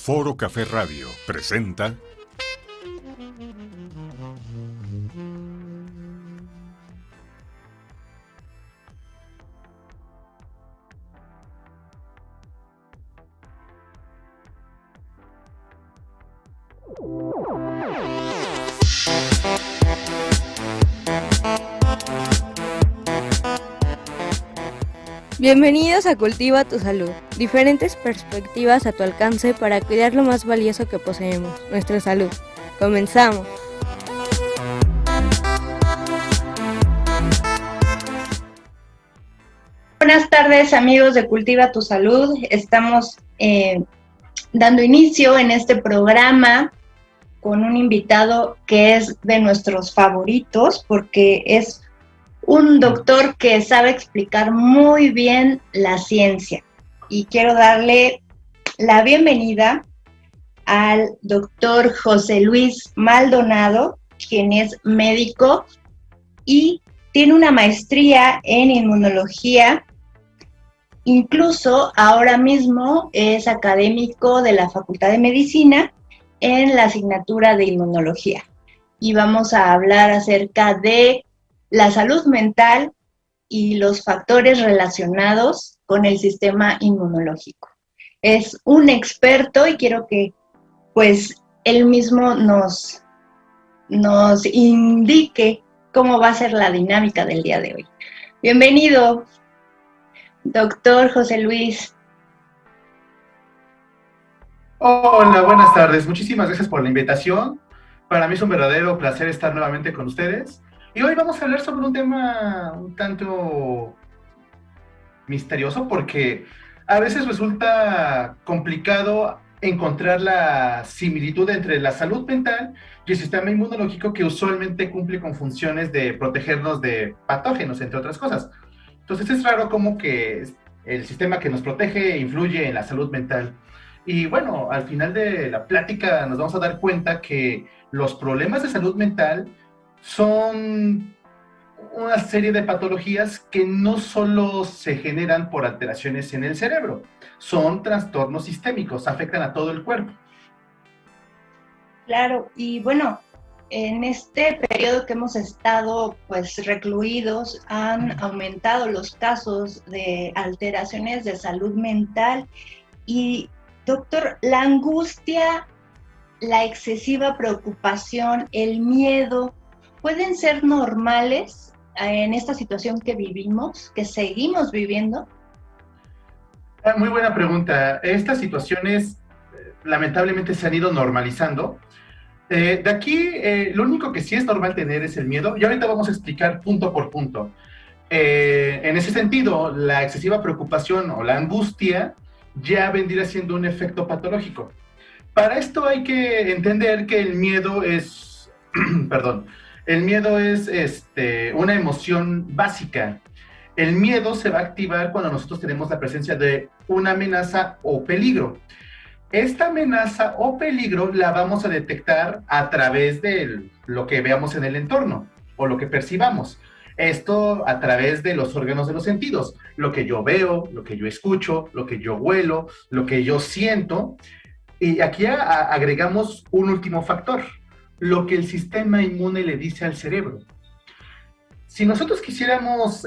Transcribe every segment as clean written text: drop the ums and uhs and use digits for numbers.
Foro Café Radio presenta Bienvenidos a Cultiva tu Salud, diferentes perspectivas a tu alcance para cuidar lo más valioso que poseemos, nuestra salud. ¡Comenzamos! Buenas tardes, amigos de Cultiva tu Salud. Estamos dando inicio en este programa con un invitado que es de nuestros favoritos porque es un doctor que sabe explicar muy bien la ciencia. Y quiero darle la bienvenida al doctor José Luis Maldonado, quien es médico y tiene una maestría en inmunología. Incluso ahora mismo es académico de la Facultad de Medicina en la asignatura de inmunología. Y vamos a hablar acerca de la salud mental y los factores relacionados con el sistema inmunológico. Es un experto y quiero que pues él mismo nos indique cómo va a ser la dinámica del día de hoy. Bienvenido, doctor José Luis. Hola, buenas tardes. Muchísimas gracias por la invitación. Para mí es un verdadero placer estar nuevamente con ustedes. Y hoy vamos a hablar sobre un tema un tanto misterioso porque a veces resulta complicado encontrar la similitud entre la salud mental y el sistema inmunológico, que usualmente cumple con funciones de protegernos de patógenos, entre otras cosas. Entonces es raro cómo que el sistema que nos protege influye en la salud mental. Y bueno, al final de la plática nos vamos a dar cuenta que los problemas de salud mental son una serie de patologías que no solo se generan por alteraciones en el cerebro, son trastornos sistémicos, afectan a todo el cuerpo. Claro, y bueno, en este periodo que hemos estado pues recluidos, han aumentado los casos de alteraciones de salud mental. Y doctor, la angustia, la excesiva preocupación, el miedo, ¿pueden ser normales en esta situación que vivimos, que seguimos viviendo? Muy buena pregunta. Estas situaciones lamentablemente se han ido normalizando. De aquí, lo único que sí es normal tener es el miedo, y ahorita vamos a explicar punto por punto. En ese sentido, la excesiva preocupación o la angustia ya vendría siendo un efecto patológico. Para esto hay que entender que el miedo es, perdón, el miedo es una emoción básica. El miedo se va a activar cuando nosotros tenemos la presencia de una amenaza o peligro. Esta amenaza o peligro la vamos a detectar a través de lo que veamos en el entorno o lo que percibamos. Esto a través de los órganos de los sentidos, lo que yo veo, lo que yo escucho, lo que yo huelo, lo que yo siento. Y aquí agregamos un último factor, lo que el sistema inmune le dice al cerebro. Si nosotros quisiéramos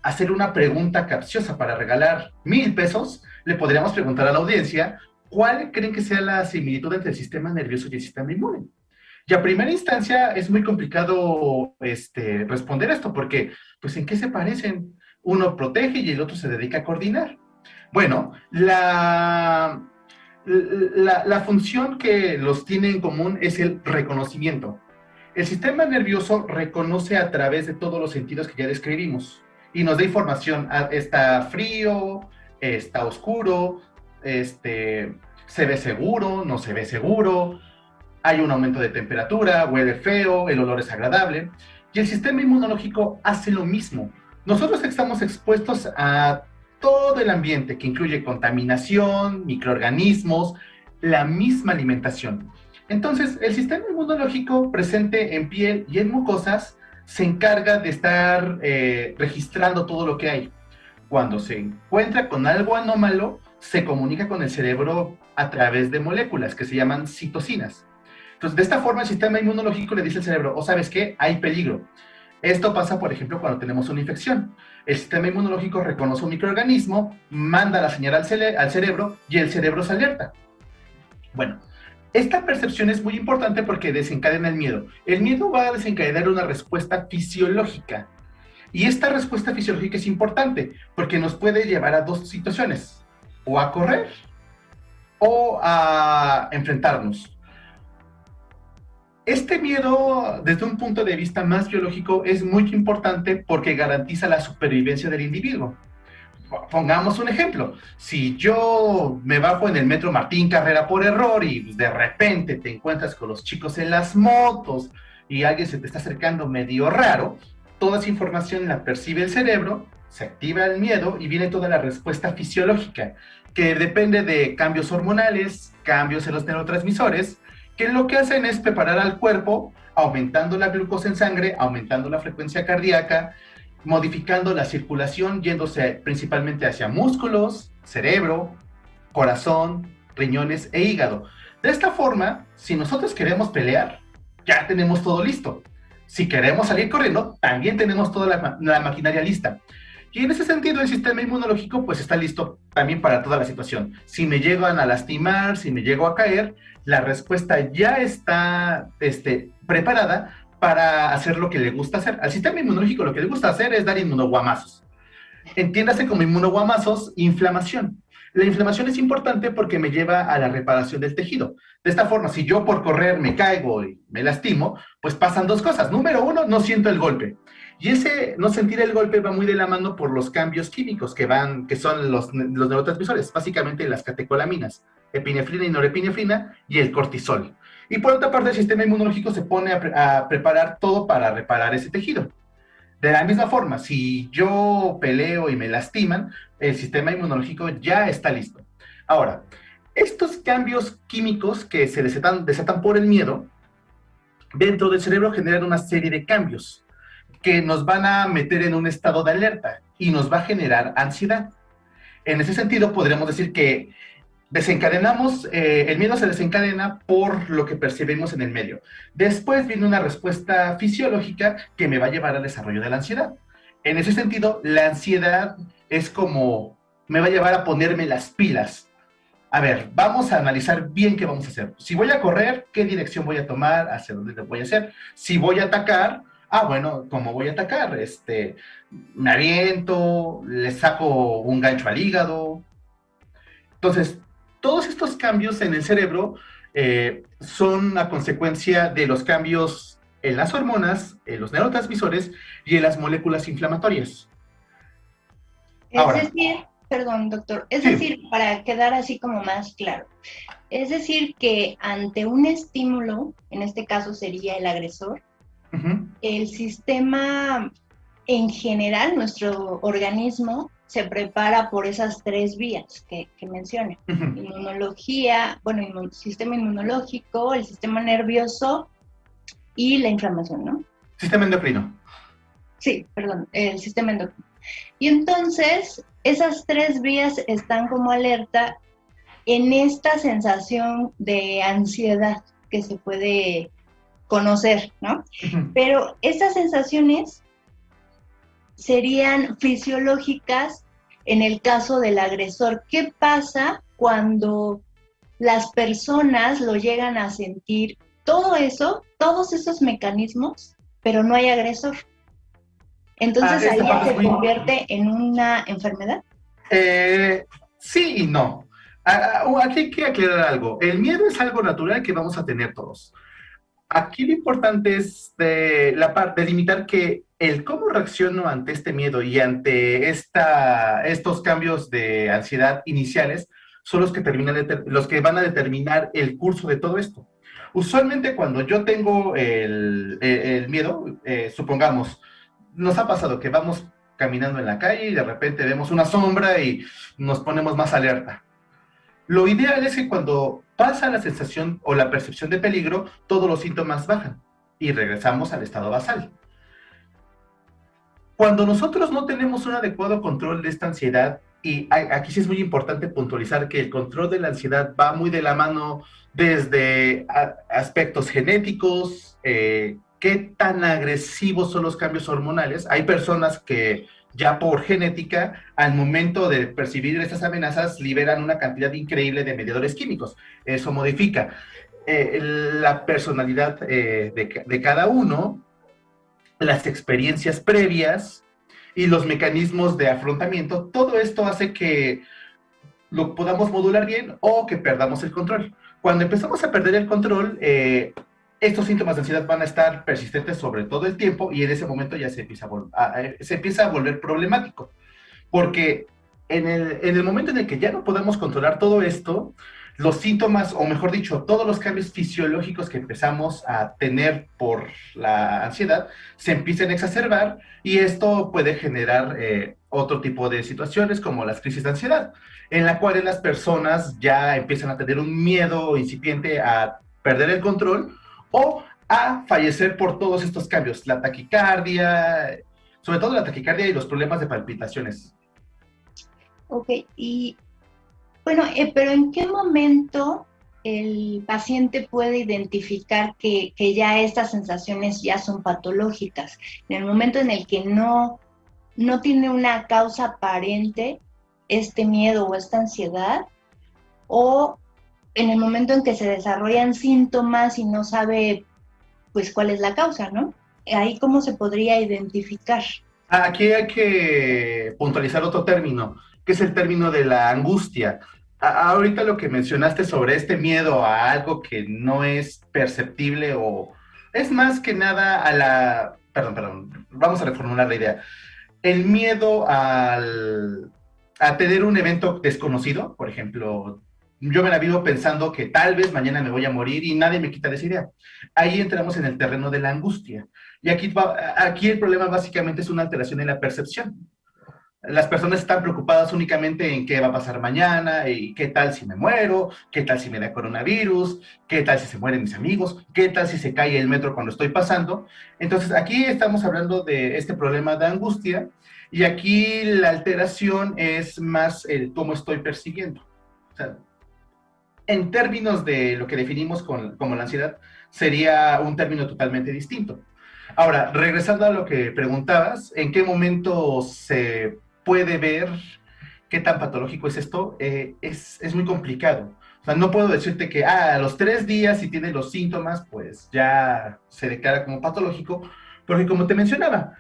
hacer una pregunta capciosa para regalar 1,000 pesos, le podríamos preguntar a la audiencia, ¿cuál creen que sea la similitud entre el sistema nervioso y el sistema inmune? Y a primera instancia es muy complicado responder esto, porque, pues, ¿en qué se parecen? Uno protege y el otro se dedica a coordinar. Bueno, la función que los tiene en común es el reconocimiento. El sistema nervioso reconoce a través de todos los sentidos que ya describimos y nos da información. Está frío, está oscuro, se ve seguro, no se ve seguro, hay un aumento de temperatura, huele feo, el olor es agradable. Y el sistema inmunológico hace lo mismo. Nosotros estamos expuestos a todo el ambiente, que incluye contaminación, microorganismos, la misma alimentación. Entonces, el sistema inmunológico presente en piel y en mucosas se encarga de estar registrando todo lo que hay. Cuando se encuentra con algo anómalo, se comunica con el cerebro a través de moléculas que se llaman citocinas. Entonces, de esta forma, el sistema inmunológico le dice al cerebro, o ¿sabes qué? Hay peligro. Esto pasa, por ejemplo, cuando tenemos una infección. El sistema inmunológico reconoce un microorganismo, manda la señal al cerebro y el cerebro se alerta. Bueno, esta percepción es muy importante porque desencadena el miedo. El miedo va a desencadenar una respuesta fisiológica. Y esta respuesta fisiológica es importante porque nos puede llevar a dos situaciones, o a correr o a enfrentarnos. Este miedo, desde un punto de vista más biológico, es muy importante porque garantiza la supervivencia del individuo. Pongamos un ejemplo. Si yo me bajo en el metro Martín Carrera por error y de repente te encuentras con los chicos en las motos y alguien se te está acercando medio raro, toda esa información la percibe el cerebro, se activa el miedo y viene toda la respuesta fisiológica, que depende de cambios hormonales, cambios en los neurotransmisores, que lo que hacen es preparar al cuerpo, aumentando la glucosa en sangre, aumentando la frecuencia cardíaca, modificando la circulación, yéndose principalmente hacia músculos, cerebro, corazón, riñones e hígado. De esta forma, si nosotros queremos pelear, ya tenemos todo listo. Si queremos salir corriendo, también tenemos toda la maquinaria lista. Y en ese sentido, el sistema inmunológico pues está listo también para toda la situación. Si me llegan a lastimar, si me llego a caer, la respuesta ya está preparada para hacer lo que le gusta hacer. Al sistema inmunológico lo que le gusta hacer es dar inmunoguamazos. Entiéndase como inmunoguamazos, inflamación. La inflamación es importante porque me lleva a la reparación del tejido. De esta forma, si yo por correr me caigo y me lastimo, pues pasan dos cosas. Número uno, no siento el golpe. Y ese no sentir el golpe va muy de la mano por los cambios químicos que son los neurotransmisores, básicamente las catecolaminas, epinefrina y norepinefrina y el cortisol. Y por otra parte, el sistema inmunológico se pone a preparar todo para reparar ese tejido. De la misma forma, si yo peleo y me lastiman, el sistema inmunológico ya está listo. Ahora, estos cambios químicos que se desatan por el miedo, dentro del cerebro generan una serie de cambios que nos van a meter en un estado de alerta y nos va a generar ansiedad. En ese sentido, podríamos decir que el miedo se desencadena por lo que percibimos en el medio. Después viene una respuesta fisiológica que me va a llevar al desarrollo de la ansiedad. En ese sentido, la ansiedad es como me va a llevar a ponerme las pilas. A ver, vamos a analizar bien qué vamos a hacer. Si voy a correr, ¿qué dirección voy a tomar? ¿Hacia dónde lo voy a hacer? Si voy a atacar, bueno, ¿cómo voy a atacar? Me aviento, le saco un gancho al hígado. Entonces, todos estos cambios en el cerebro son a consecuencia de los cambios en las hormonas, en los neurotransmisores y en las moléculas inflamatorias. Es decir, perdón, doctor, decir, para quedar así como más claro, es decir que ante un estímulo, en este caso sería el agresor, el sistema en general, nuestro organismo, se prepara por esas tres vías que mencioné. Inmunología, sistema inmunológico, el sistema nervioso y la inflamación, ¿no? Sistema endocrino. Sí, perdón, el sistema endocrino. Y entonces, esas tres vías están como alerta en esta sensación de ansiedad que se puede conocer, ¿no? Pero estas sensaciones serían fisiológicas en el caso del agresor. ¿Qué pasa cuando las personas lo llegan a sentir? Todo eso, todos esos mecanismos, pero no hay agresor. Entonces ahí se convierte en una enfermedad. Sí y no. Aquí hay que aclarar algo. El miedo es algo natural que vamos a tener todos. Aquí lo importante es delimitar que el cómo reacciono ante este miedo y ante estos cambios de ansiedad iniciales son los que van a determinar el curso de todo esto. Usualmente cuando yo tengo el miedo, supongamos, nos ha pasado que vamos caminando en la calle y de repente vemos una sombra y nos ponemos más alerta. Lo ideal es que cuando pasa la sensación o la percepción de peligro, todos los síntomas bajan y regresamos al estado basal. Cuando nosotros no tenemos un adecuado control de esta ansiedad Y aquí sí es muy importante puntualizar que el control de la ansiedad va muy de la mano desde aspectos genéticos, qué tan agresivos son los cambios hormonales. Hay personas que ya por genética, al momento de percibir estas amenazas, liberan una cantidad increíble de mediadores químicos. Eso modifica la personalidad de cada uno, las experiencias previas y los mecanismos de afrontamiento. Todo esto hace que lo podamos modular bien o que perdamos el control. Cuando empezamos a perder el control, estos síntomas de ansiedad van a estar persistentes sobre todo el tiempo y en ese momento ya se empieza a volver problemático. Porque en el momento en el que ya no podemos controlar todo esto, los síntomas, o mejor dicho, todos los cambios fisiológicos que empezamos a tener por la ansiedad, se empiezan a exacerbar y esto puede generar otro tipo de situaciones como las crisis de ansiedad, en la cual las personas ya empiezan a tener un miedo incipiente a perder el control o a fallecer por todos estos cambios, la taquicardia, sobre todo la taquicardia y los problemas de palpitaciones. Ok, y bueno, pero ¿en qué momento el paciente puede identificar que ya estas sensaciones ya son patológicas? En el momento en el que no tiene una causa aparente este miedo o esta ansiedad, o en el momento en que se desarrollan síntomas y no sabe pues cuál es la causa, ¿no? Ahí cómo se podría identificar. Aquí hay que puntualizar otro término, que es el término de la angustia. Ahorita lo que mencionaste sobre este miedo a algo que no es perceptible o es más que nada a la... Perdón, vamos a reformular la idea. El miedo a tener un evento desconocido, por ejemplo, yo me la vivo pensando que tal vez mañana me voy a morir y nadie me quita de esa idea. Ahí entramos en el terreno de la angustia. Y aquí el problema básicamente es una alteración en la percepción. Las personas están preocupadas únicamente en qué va a pasar mañana, y qué tal si me muero, qué tal si me da coronavirus, qué tal si se mueren mis amigos, qué tal si se cae el metro cuando estoy pasando. Entonces aquí estamos hablando de este problema de angustia y aquí la alteración es más el cómo estoy persiguiendo. O sea, en términos de lo que definimos como la ansiedad, sería un término totalmente distinto. Ahora, regresando a lo que preguntabas, ¿en qué momento se puede ver qué tan patológico es esto? Es muy complicado. O sea, no puedo decirte que a los 3 días, si tiene los síntomas, pues ya se declara como patológico, porque como te mencionaba,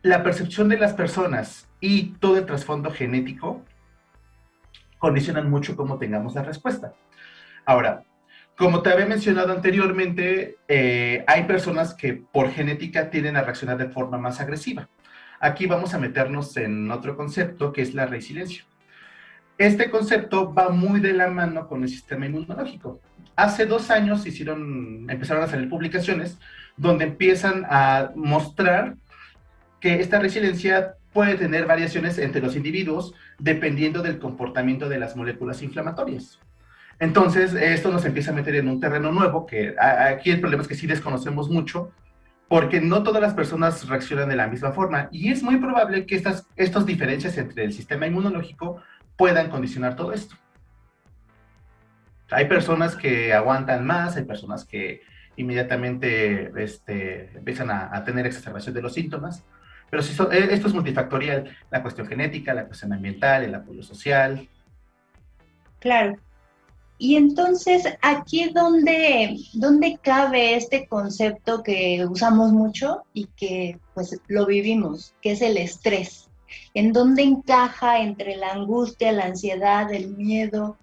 la percepción de las personas y todo el trasfondo genético condicionan mucho cómo tengamos la respuesta. Ahora, como te había mencionado anteriormente, hay personas que por genética tienden a reaccionar de forma más agresiva. Aquí vamos a meternos en otro concepto que es la resiliencia. Este concepto va muy de la mano con el sistema inmunológico. Hace 2 años empezaron a salir publicaciones donde empiezan a mostrar que esta resiliencia puede tener variaciones entre los individuos dependiendo del comportamiento de las moléculas inflamatorias. Entonces, esto nos empieza a meter en un terreno nuevo, que aquí el problema es que sí desconocemos mucho, porque no todas las personas reaccionan de la misma forma, y es muy probable que estas diferencias entre el sistema inmunológico puedan condicionar todo esto. Hay personas que aguantan más, hay personas que inmediatamente empiezan a tener exacerbación de los síntomas, pero esto es multifactorial, la cuestión genética, la cuestión ambiental, el apoyo social. Claro. Y entonces, ¿aquí dónde cabe este concepto que usamos mucho y que pues lo vivimos, que es el estrés? ¿En dónde encaja entre la angustia, la ansiedad, el miedo?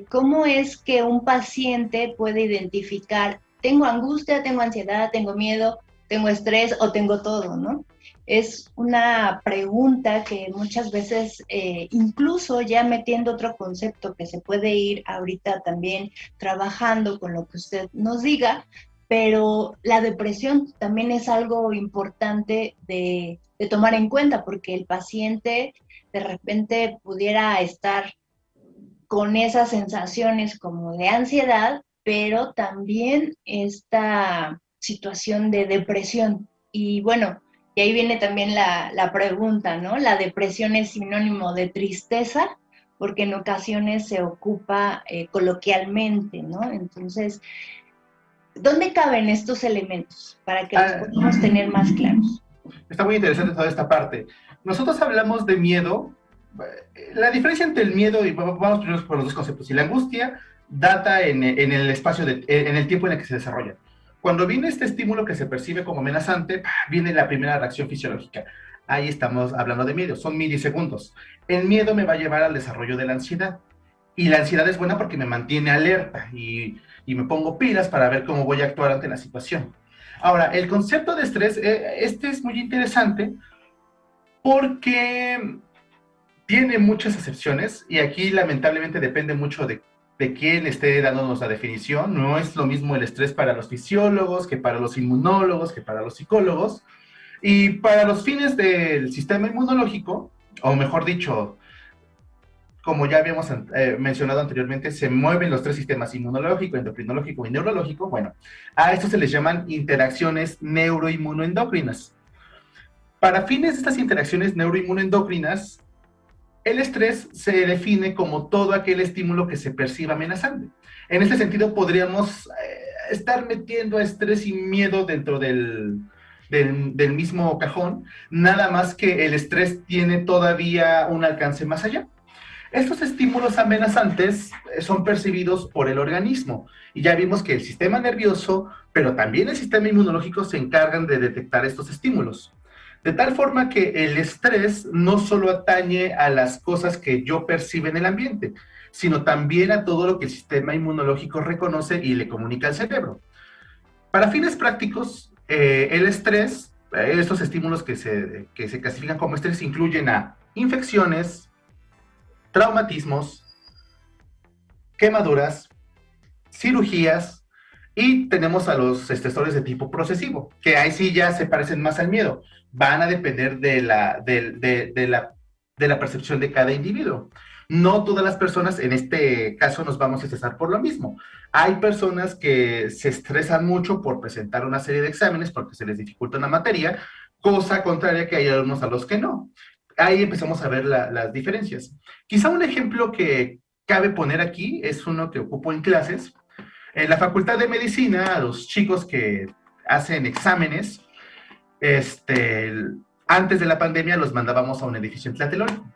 ¿Cómo es que un paciente puede identificar, tengo angustia, tengo ansiedad, tengo miedo, tengo estrés o tengo todo, ¿no? Es una pregunta que muchas veces, incluso ya metiendo otro concepto que se puede ir ahorita también trabajando con lo que usted nos diga, pero la depresión también es algo importante de tomar en cuenta, porque el paciente de repente pudiera estar con esas sensaciones como de ansiedad, pero también esta situación de depresión. Y bueno, Y ahí viene también la pregunta, ¿no? ¿La depresión es sinónimo de tristeza? Porque en ocasiones se ocupa coloquialmente, ¿no? Entonces, ¿dónde caben estos elementos para que los podamos tener más claros? Está muy interesante toda esta parte. Nosotros hablamos de miedo. La diferencia entre el miedo, y vamos primero por los dos conceptos, y la angustia data en el espacio, en el tiempo en el que se desarrolla. Cuando viene este estímulo que se percibe como amenazante, viene la primera reacción fisiológica. Ahí estamos hablando de miedo, son milisegundos. El miedo me va a llevar al desarrollo de la ansiedad. Y la ansiedad es buena porque me mantiene alerta y me pongo pilas para ver cómo voy a actuar ante la situación. Ahora, el concepto de estrés, este es muy interesante porque tiene muchas acepciones y aquí lamentablemente depende mucho de quién esté dándonos la definición. No es lo mismo el estrés para los fisiólogos que para los inmunólogos, que para los psicólogos. Y para los fines del sistema inmunológico, o mejor dicho, como ya habíamos mencionado anteriormente, se mueven los tres sistemas: inmunológico, endocrinológico y neurológico. Bueno, a esto se les llaman interacciones neuroinmunoendocrinas. Para fines de estas interacciones neuroinmunoendocrinas, el estrés se define como todo aquel estímulo que se perciba amenazante. En este sentido, podríamos estar metiendo estrés y miedo dentro del mismo cajón, nada más que el estrés tiene todavía un alcance más allá. Estos estímulos amenazantes son percibidos por el organismo y ya vimos que el sistema nervioso, pero también el sistema inmunológico se encargan de detectar estos estímulos. De tal forma que el estrés no solo atañe a las cosas que yo percibo en el ambiente, sino también a todo lo que el sistema inmunológico reconoce y le comunica al cerebro. Para fines prácticos, el estrés, estos estímulos que se clasifican como estrés, incluyen a infecciones, traumatismos, quemaduras, cirugías, y tenemos a los estresores de tipo procesivo, que ahí sí ya se parecen más al miedo. Van a depender de la percepción de cada individuo. No todas las personas, en este caso, nos vamos a estresar por lo mismo. Hay personas que se estresan mucho por presentar una serie de exámenes porque se les dificulta una materia, cosa contraria que hay alumnos a los que no. Ahí empezamos a ver las diferencias. Quizá un ejemplo que cabe poner aquí es uno que ocupo en clases. En la Facultad de Medicina, a los chicos que hacen exámenes, antes de la pandemia los mandábamos a un edificio en Tlatelolco.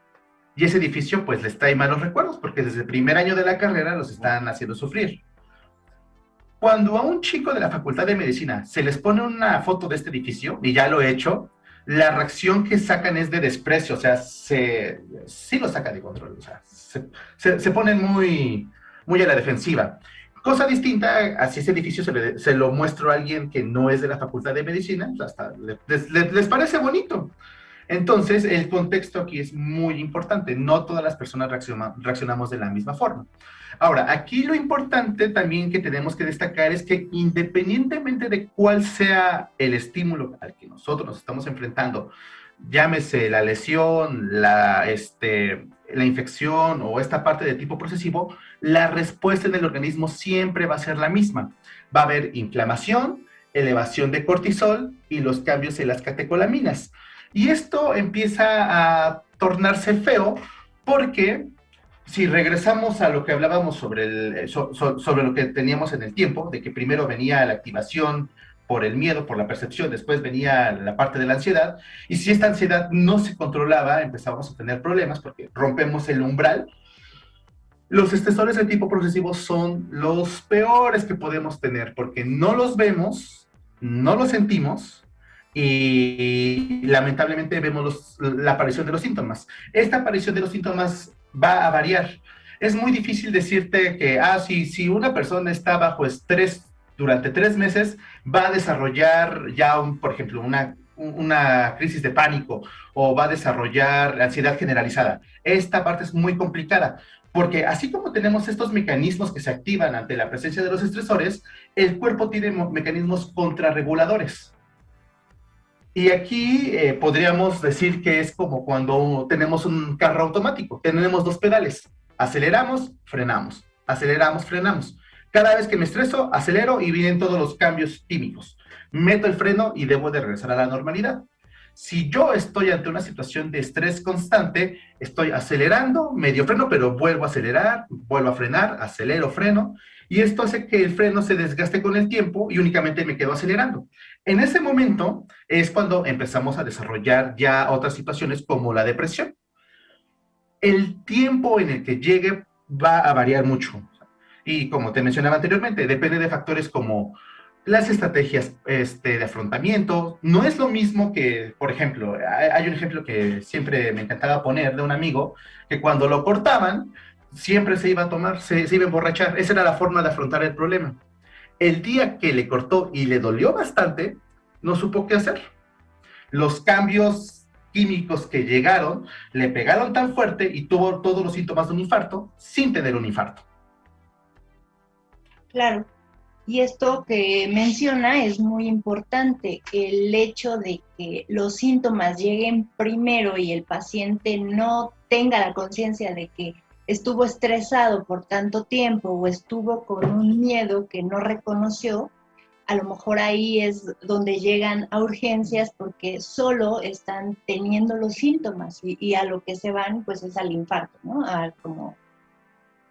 Y ese edificio pues les trae malos recuerdos porque desde el primer año de la carrera los están haciendo sufrir. Cuando a un chico de la Facultad de Medicina se les pone una foto de este edificio, y ya lo he hecho, la reacción que sacan es de desprecio, o sea, sí lo saca de control, o sea, se ponen muy a la defensiva. Cosa distinta, así ese edificio se lo muestro a alguien que no es de la Facultad de Medicina, hasta les parece bonito. Entonces, el contexto aquí es muy importante. No todas las personas reaccionamos de la misma forma. Ahora, aquí lo importante también que tenemos que destacar es que independientemente de cuál sea el estímulo al que nosotros nos estamos enfrentando, llámese la lesión, la infección o esta parte de tipo procesivo, la respuesta en el organismo siempre va a ser la misma. Va a haber inflamación, elevación de cortisol y los cambios en las catecolaminas. Y esto empieza a tornarse feo porque si regresamos a lo que hablábamos sobre lo que teníamos en el tiempo, de que primero venía la activación por el miedo, por la percepción, después venía la parte de la ansiedad, y si esta ansiedad no se controlaba, empezábamos a tener problemas porque rompemos el umbral. Los estresores de tipo procesivo son los peores que podemos tener porque no los vemos, no los sentimos, y lamentablemente vemos la aparición de los síntomas. Esta aparición de los síntomas va a variar. Es muy difícil decirte que, si una persona está bajo estrés durante 3 meses, va a desarrollar ya, por ejemplo, una crisis de pánico o va a desarrollar ansiedad generalizada. Esta parte es muy complicada, porque así como tenemos estos mecanismos que se activan ante la presencia de los estresores, el cuerpo tiene mecanismos contrarreguladores. Y aquí podríamos decir que es como cuando tenemos un carro automático, tenemos 2 pedales, aceleramos, frenamos, aceleramos, frenamos. Cada vez que me estreso, acelero y vienen todos los cambios químicos. Meto el freno y debo de regresar a la normalidad. Si yo estoy ante una situación de estrés constante, estoy acelerando, medio freno, pero vuelvo a acelerar, vuelvo a frenar, acelero, freno, y esto hace que el freno se desgaste con el tiempo y únicamente me quedo acelerando. En ese momento es cuando empezamos a desarrollar ya otras situaciones como la depresión. El tiempo en el que llegue va a variar mucho. Y como te mencionaba anteriormente, depende de factores como las estrategias de afrontamiento. No es lo mismo que, por ejemplo, hay un ejemplo que siempre me encantaba poner de un amigo, que cuando lo cortaban, siempre se iba a tomar, se iba a emborrachar. Esa era la forma de afrontar el problema. El día que le cortó y le dolió bastante, no supo qué hacer. Los cambios químicos que llegaron le pegaron tan fuerte y tuvo todos los síntomas de un infarto sin tener un infarto. Claro. Y esto que menciona es muy importante, el hecho de que los síntomas lleguen primero y el paciente no tenga la conciencia de que estuvo estresado por tanto tiempo o estuvo con un miedo que no reconoció, a lo mejor ahí es donde llegan a urgencias porque solo están teniendo los síntomas y a lo que se van pues es al infarto, ¿no?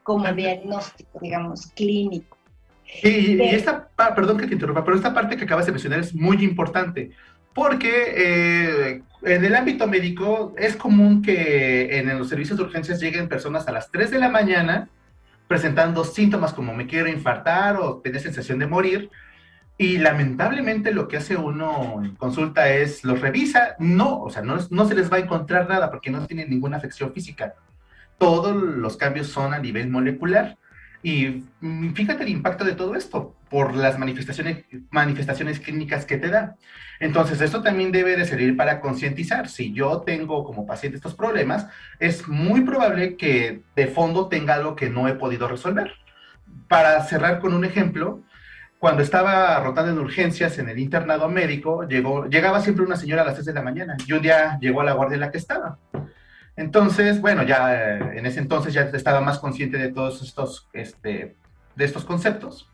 Como diagnóstico, digamos, clínico. Y perdón que te interrumpa, pero esta parte que acabas de mencionar es muy importante, porque en el ámbito médico es común que en los servicios de urgencias lleguen personas a las 3 de la mañana presentando síntomas como me quiero infartar o tener sensación de morir, y lamentablemente lo que hace uno en consulta es los revisa, no se les va a encontrar nada porque no tienen ninguna afección física. Todos los cambios son a nivel molecular. Y fíjate el impacto de todo esto por las manifestaciones clínicas que te da. Entonces, esto también debe de servir para concientizar. Si yo tengo como paciente estos problemas, es muy probable que de fondo tenga algo que no he podido resolver. Para cerrar con un ejemplo, cuando estaba rotando en urgencias en el internado médico, llegaba siempre una señora a las 3 de la mañana y un día llegó a la guardia en la que estaba. Entonces, bueno, ya en ese entonces ya estaba más consciente de todos estos conceptos.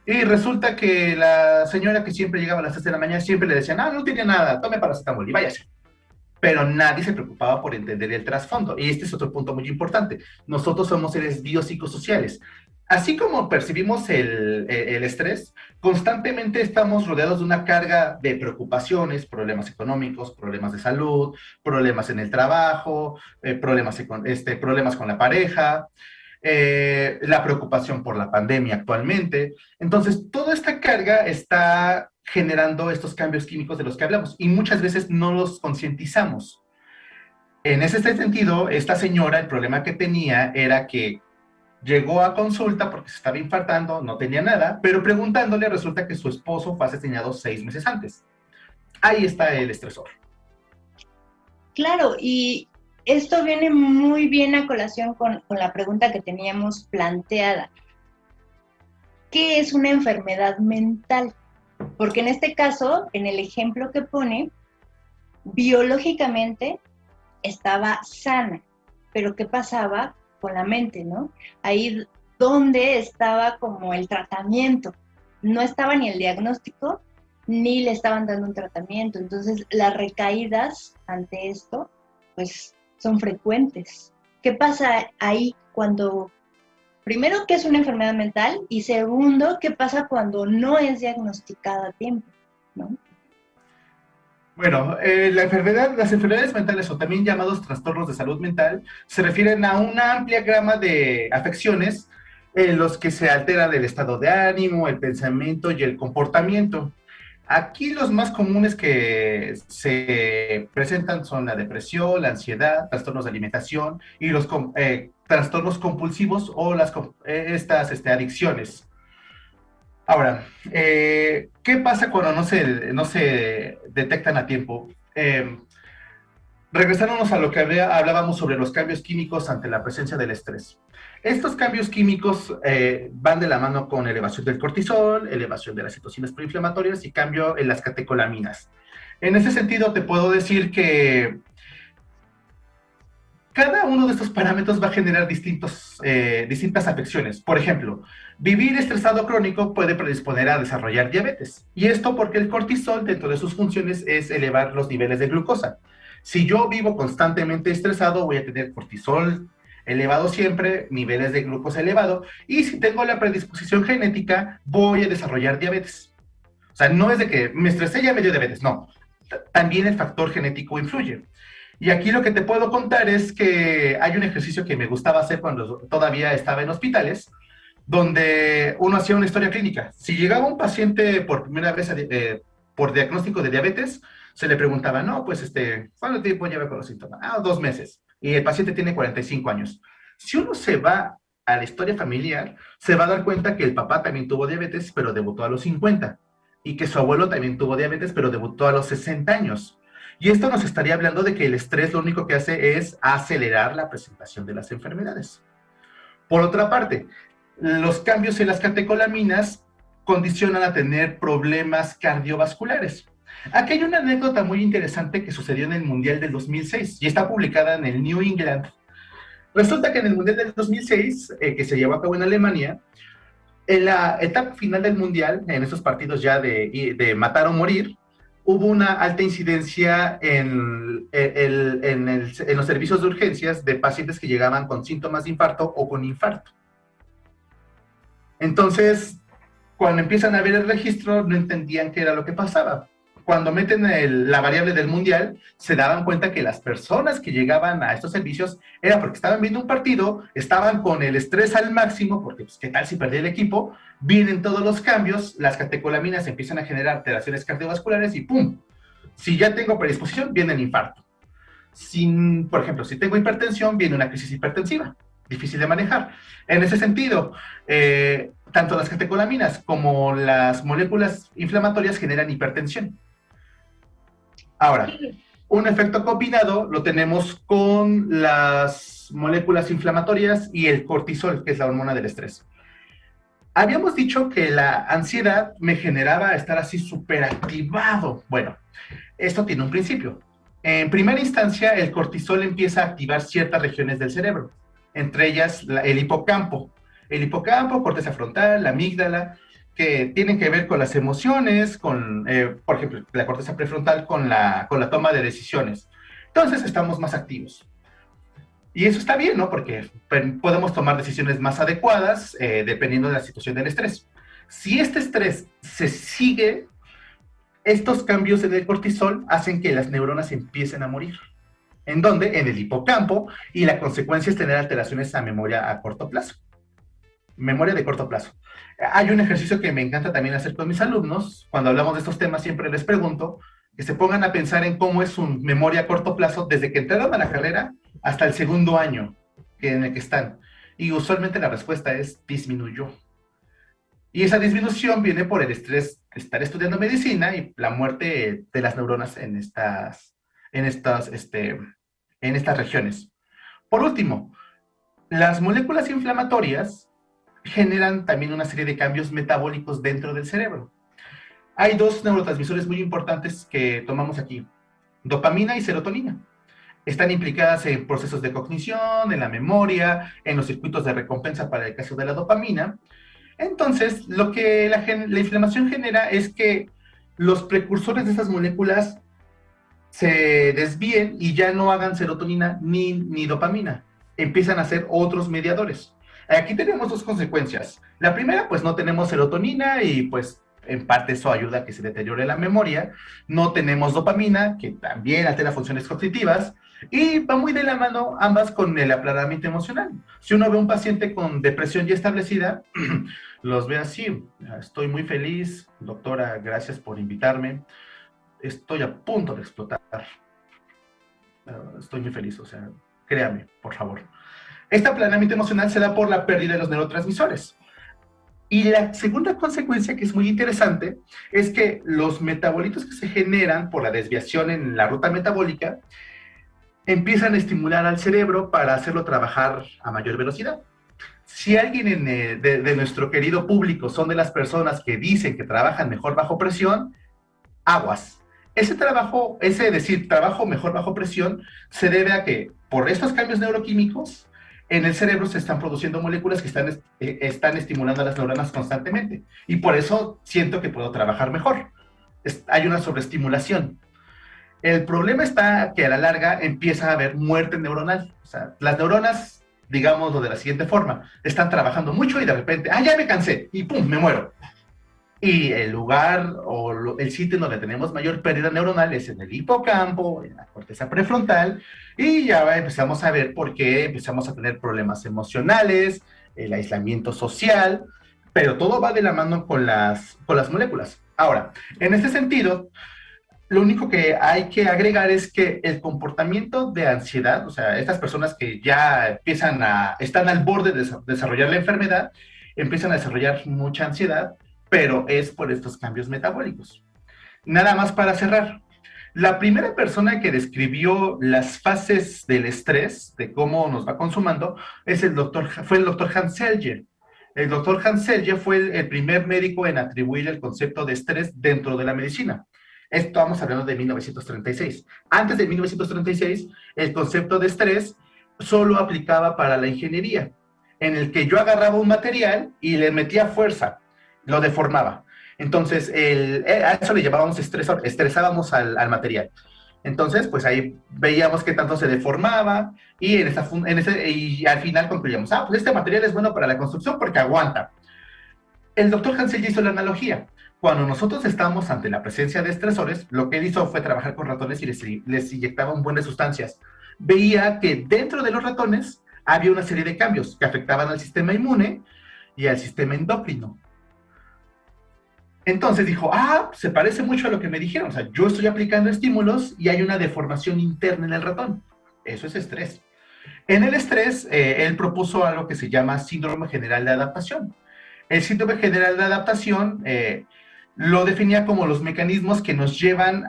Y resulta que la señora que siempre llegaba a las 3 de la mañana siempre le decían, no tiene nada, tome paracetamol y váyase. Pero nadie se preocupaba por entender el trasfondo. Y este es otro punto muy importante. Nosotros somos seres biopsicosociales. Así como percibimos el estrés, constantemente estamos rodeados de una carga de preocupaciones, problemas económicos, problemas de salud, problemas en el trabajo, problemas con la pareja, la preocupación por la pandemia actualmente. Entonces, toda esta carga está generando estos cambios químicos de los que hablamos y muchas veces no los concientizamos. En ese sentido, esta señora, el problema que tenía era que llegó a consulta porque se estaba infartando, no tenía nada, pero preguntándole resulta que su esposo fue asesinado 6 meses antes. Ahí está el estresor. Claro, y esto viene muy bien a colación con la pregunta que teníamos planteada. ¿Qué es una enfermedad mental? Porque en este caso, en el ejemplo que pone, biológicamente estaba sana, pero ¿qué pasaba con la mente, no? Ahí donde estaba como el tratamiento, no estaba ni el diagnóstico, ni le estaban dando un tratamiento. Entonces, las recaídas ante esto, pues, son frecuentes. ¿Qué pasa ahí cuando, primero, qué es una enfermedad mental? Y segundo, ¿qué pasa cuando no es diagnosticada a tiempo, ¿no? Bueno, las enfermedades mentales, o también llamados trastornos de salud mental, se refieren a una amplia gama de afecciones en los que se altera el estado de ánimo, el pensamiento y el comportamiento. Aquí los más comunes que se presentan son la depresión, la ansiedad, trastornos de alimentación y los trastornos compulsivos o estas adicciones. Ahora, ¿qué pasa cuando no se detectan a tiempo? Regresándonos a lo que hablábamos sobre los cambios químicos ante la presencia del estrés. Estos cambios químicos van de la mano con elevación del cortisol, elevación de las citocinas proinflamatorias y cambio en las catecolaminas. En ese sentido, te puedo decir que Cada uno de estos parámetros va a generar distintas afecciones. Por ejemplo, vivir estresado crónico puede predisponer a desarrollar diabetes. Y esto porque el cortisol, dentro de sus funciones, es elevar los niveles de glucosa. Si yo vivo constantemente estresado, voy a tener cortisol elevado siempre, niveles de glucosa elevado, y si tengo la predisposición genética, voy a desarrollar diabetes. O sea, no es de que me estresé y ya me dio diabetes, no. También el factor genético influye. Y aquí lo que te puedo contar es que hay un ejercicio que me gustaba hacer cuando todavía estaba en hospitales, donde uno hacía una historia clínica. Si llegaba un paciente por primera vez por diagnóstico de diabetes, se le preguntaba, no, pues, ¿cuánto tiempo lleva con los síntomas? 2 meses. Y el paciente tiene 45 años. Si uno se va a la historia familiar, se va a dar cuenta que el papá también tuvo diabetes, pero debutó a los 50. Y que su abuelo también tuvo diabetes, pero debutó a los 60 años. Y esto nos estaría hablando de que el estrés lo único que hace es acelerar la presentación de las enfermedades. Por otra parte, los cambios en las catecolaminas condicionan a tener problemas cardiovasculares. Aquí hay una anécdota muy interesante que sucedió en el Mundial del 2006 y está publicada en el New England. Resulta que en el Mundial del 2006, que se llevó a cabo en Alemania, en la etapa final del Mundial, en esos partidos ya de matar o morir, hubo una alta incidencia en los servicios de urgencias de pacientes que llegaban con síntomas de infarto o con infarto. Entonces, cuando empiezan a ver el registro, no entendían qué era lo que pasaba. Cuando meten la variable del mundial, se daban cuenta que las personas que llegaban a estos servicios era porque estaban viendo un partido, estaban con el estrés al máximo, porque pues, ¿qué tal si perdía el equipo? Vienen todos los cambios, las catecolaminas empiezan a generar alteraciones cardiovasculares y ¡pum! Si ya tengo predisposición, viene el infarto. Por ejemplo, si tengo hipertensión, viene una crisis hipertensiva, difícil de manejar. En ese sentido, tanto las catecolaminas como las moléculas inflamatorias generan hipertensión. Ahora, un efecto combinado lo tenemos con las moléculas inflamatorias y el cortisol, que es la hormona del estrés. Habíamos dicho que la ansiedad me generaba estar así súper activado. Bueno, esto tiene un principio. En primera instancia, el cortisol empieza a activar ciertas regiones del cerebro, entre ellas el hipocampo. El hipocampo, corteza frontal, la amígdala, que tienen que ver con las emociones, por ejemplo, la corteza prefrontal con la toma de decisiones. Entonces estamos más activos. Y eso está bien, ¿no? Porque podemos tomar decisiones más adecuadas dependiendo de la situación del estrés. Si este estrés se sigue, estos cambios en el cortisol hacen que las neuronas empiecen a morir. ¿En dónde? En el hipocampo, y la consecuencia es tener alteraciones a memoria a corto plazo. Memoria de corto plazo. Hay un ejercicio que me encanta también hacer con mis alumnos. Cuando hablamos de estos temas siempre les pregunto que se pongan a pensar en cómo es su memoria a corto plazo desde que entraron a la carrera hasta el segundo año en el que están. Y usualmente la respuesta es disminuyó. Y esa disminución viene por el estrés de estar estudiando medicina y la muerte de las neuronas en estas regiones. Por último, las moléculas inflamatorias generan también una serie de cambios metabólicos dentro del cerebro. Hay 2 neurotransmisores muy importantes que tomamos aquí, dopamina y serotonina. Están implicadas en procesos de cognición, en la memoria, en los circuitos de recompensa para el caso de la dopamina. Entonces, lo que la inflamación genera es que los precursores de esas moléculas se desvíen y ya no hagan serotonina ni dopamina. Empiezan a ser otros mediadores. Aquí tenemos 2 consecuencias. La primera, pues no tenemos serotonina y pues en parte eso ayuda a que se deteriore la memoria. No tenemos dopamina, que también altera funciones cognitivas. Y va muy de la mano ambas con el aplanamiento emocional. Si uno ve a un paciente con depresión ya establecida, los ve así: estoy muy feliz, doctora, gracias por invitarme. Estoy a punto de explotar. Estoy muy feliz, o sea, créame, por favor. Este aplanamiento emocional se da por la pérdida de los neurotransmisores. Y la segunda consecuencia, que es muy interesante, es que los metabolitos que se generan por la desviación en la ruta metabólica empiezan a estimular al cerebro para hacerlo trabajar a mayor velocidad. Si alguien de nuestro querido público son de las personas que dicen que trabajan mejor bajo presión, aguas. Ese trabajo mejor bajo presión, se debe a que por estos cambios neuroquímicos, en el cerebro se están produciendo moléculas que están estimulando a las neuronas constantemente. Y por eso siento que puedo trabajar mejor. Hay una sobreestimulación. El problema está que a la larga empieza a haber muerte neuronal. O sea, las neuronas, digámoslo de la siguiente forma, están trabajando mucho y de repente, ya me cansé y ¡pum! Me muero. Y el lugar o el sitio donde tenemos mayor pérdida neuronal es en el hipocampo, en la corteza prefrontal, y ya empezamos a ver por qué empezamos a tener problemas emocionales, el aislamiento social, pero todo va de la mano con las moléculas. Ahora, en este sentido, lo único que hay que agregar es que el comportamiento de ansiedad, o sea, estas personas que ya están al borde de desarrollar la enfermedad, empiezan a desarrollar mucha ansiedad, pero es por estos cambios metabólicos. Nada más para cerrar. La primera persona que describió las fases del estrés, de cómo nos va consumando, fue el doctor Hans Selye. El doctor Hans Selye fue el primer médico en atribuir el concepto de estrés dentro de la medicina. Estamos hablando de 1936. Antes de 1936, el concepto de estrés solo aplicaba para la ingeniería, en el que yo agarraba un material y le metía fuerza, lo deformaba. Entonces, a eso le llamábamos estresor, estresábamos al material. Entonces, pues ahí veíamos qué tanto se deformaba y, y al final concluíamos, pues este material es bueno para la construcción porque aguanta. El doctor Hansel hizo la analogía. Cuando nosotros estábamos ante la presencia de estresores, lo que él hizo fue trabajar con ratones y les inyectaba un buen de sustancias. Veía que dentro de los ratones había una serie de cambios que afectaban al sistema inmune y al sistema endocrino. Entonces dijo, se parece mucho a lo que me dijeron. O sea, yo estoy aplicando estímulos y hay una deformación interna en el ratón. Eso es estrés. En el estrés, él propuso algo que se llama síndrome general de adaptación. El síndrome general de adaptación lo definía como los mecanismos que nos llevan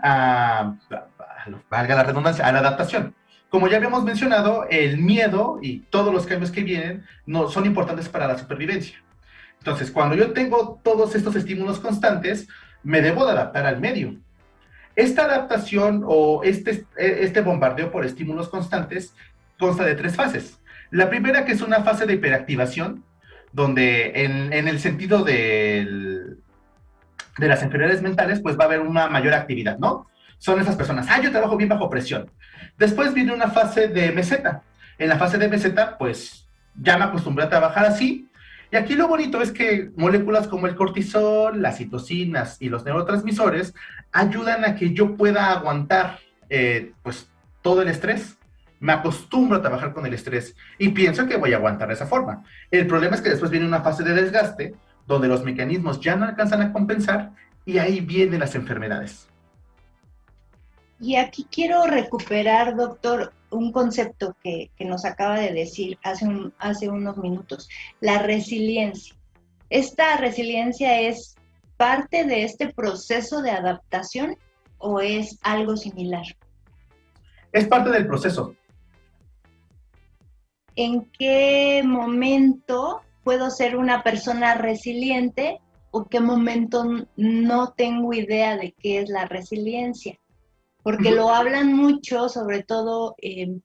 valga la redundancia, a la adaptación. Como ya habíamos mencionado, el miedo y todos los cambios que vienen son importantes para la supervivencia. Entonces, cuando yo tengo todos estos estímulos constantes, me debo de adaptar al medio. Esta adaptación o este bombardeo por estímulos constantes consta de 3 fases. La primera, que es una fase de hiperactivación, donde en el sentido de las enfermedades mentales, pues va a haber una mayor actividad, ¿no? Son esas personas, yo trabajo bien bajo presión. Después viene una fase de meseta. En la fase de meseta, pues ya me acostumbré a trabajar así. Y aquí lo bonito es que moléculas como el cortisol, las citocinas y los neurotransmisores ayudan a que yo pueda aguantar pues todo el estrés. Me acostumbro a trabajar con el estrés y pienso que voy a aguantar de esa forma. El problema es que después viene una fase de desgaste donde los mecanismos ya no alcanzan a compensar y ahí vienen las enfermedades. Y aquí quiero recuperar, doctor, un concepto que nos acaba de decir hace unos minutos, la resiliencia. ¿Esta resiliencia es parte de este proceso de adaptación o es algo similar? Es parte del proceso. ¿En qué momento puedo ser una persona resiliente o qué momento no tengo idea de qué es la resiliencia? Porque lo hablan mucho, sobre todo en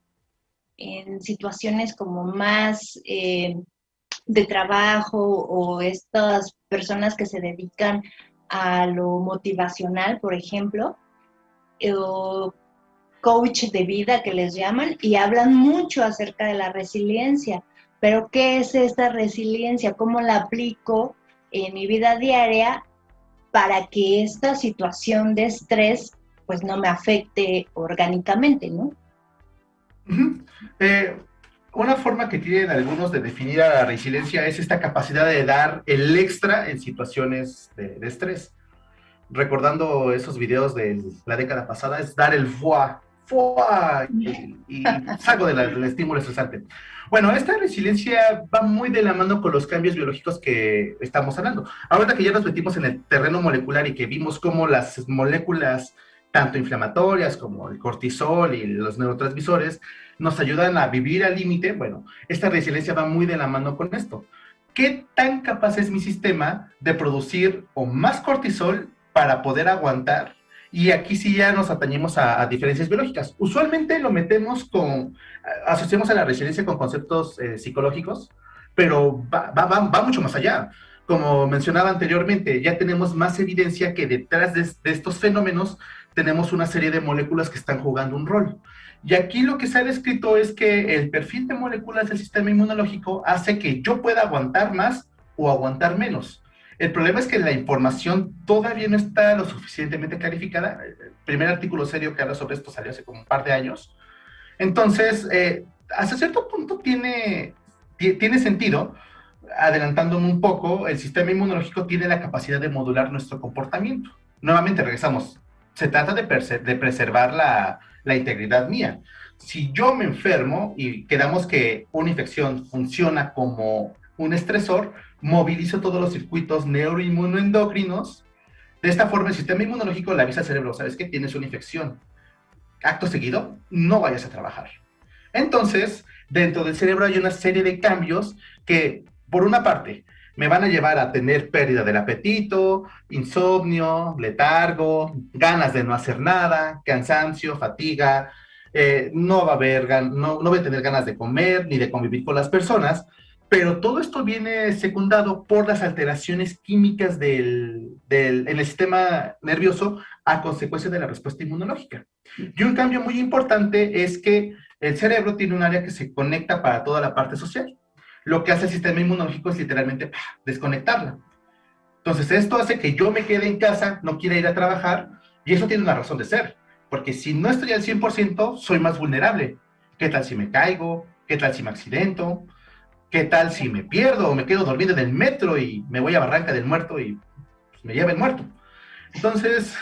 situaciones como más de trabajo o estas personas que se dedican a lo motivacional, por ejemplo, o coach de vida que les llaman, y hablan mucho acerca de la resiliencia. Pero ¿qué es esta resiliencia? ¿Cómo la aplico en mi vida diaria para que esta situación de estrés pues no me afecte orgánicamente, ¿no? Una forma que tienen algunos de definir a la resiliencia es esta capacidad de dar el extra en situaciones de estrés. Recordando esos videos de la década pasada, es dar el ¡fua! Y salgo del estímulo estresante. Bueno, esta resiliencia va muy de la mano con los cambios biológicos que estamos hablando. Ahorita que ya nos metimos en el terreno molecular y que vimos cómo las moléculas tanto inflamatorias como el cortisol y los neurotransmisores, nos ayudan a vivir al límite. Bueno, esta resiliencia va muy de la mano con esto. ¿Qué tan capaz es mi sistema de producir o más cortisol para poder aguantar Y aquí sí ya nos atañemos a diferencias biológicas. Usualmente lo metemos asociamos a la resiliencia con conceptos psicológicos, pero va mucho más allá. Como mencionaba anteriormente, ya tenemos más evidencia que detrás de estos fenómenos tenemos una serie de moléculas que están jugando un rol. Y aquí lo que se ha descrito es que el perfil de moléculas del sistema inmunológico hace que yo pueda aguantar más o aguantar menos. El problema es que la información todavía no está lo suficientemente clarificada. El primer artículo serio que habla sobre esto salió hace como un par de años. Entonces, hasta cierto punto tiene sentido. Adelantándome un poco, el sistema inmunológico tiene la capacidad de modular nuestro comportamiento. Nuevamente regresamos. Se trata de preservar la integridad mía. Si yo me enfermo y quedamos que una infección funciona como un estresor, movilizo todos los circuitos neuroinmunoendocrinos. De esta forma, el sistema inmunológico le avisa al cerebro, ¿sabes qué? Tienes una infección. Acto seguido, no vayas a trabajar. Entonces, dentro del cerebro hay una serie de cambios que, por una parte, me van a llevar a tener pérdida del apetito, insomnio, letargo, ganas de no hacer nada, cansancio, fatiga, no voy a tener ganas de comer ni de convivir con las personas, pero todo esto viene secundado por las alteraciones químicas en el sistema nervioso a consecuencia de la respuesta inmunológica. Y un cambio muy importante es que el cerebro tiene un área que se conecta para toda la parte social. Lo que hace el sistema inmunológico es literalmente desconectarla. Entonces, esto hace que yo me quede en casa, no quiera ir a trabajar, y eso tiene una razón de ser, porque si no estoy al 100%, soy más vulnerable. ¿Qué tal si me caigo? ¿Qué tal si me accidento? ¿Qué tal si me pierdo o me quedo dormido en el metro y me voy a Barranca del Muerto y pues, me lleva el muerto? Entonces,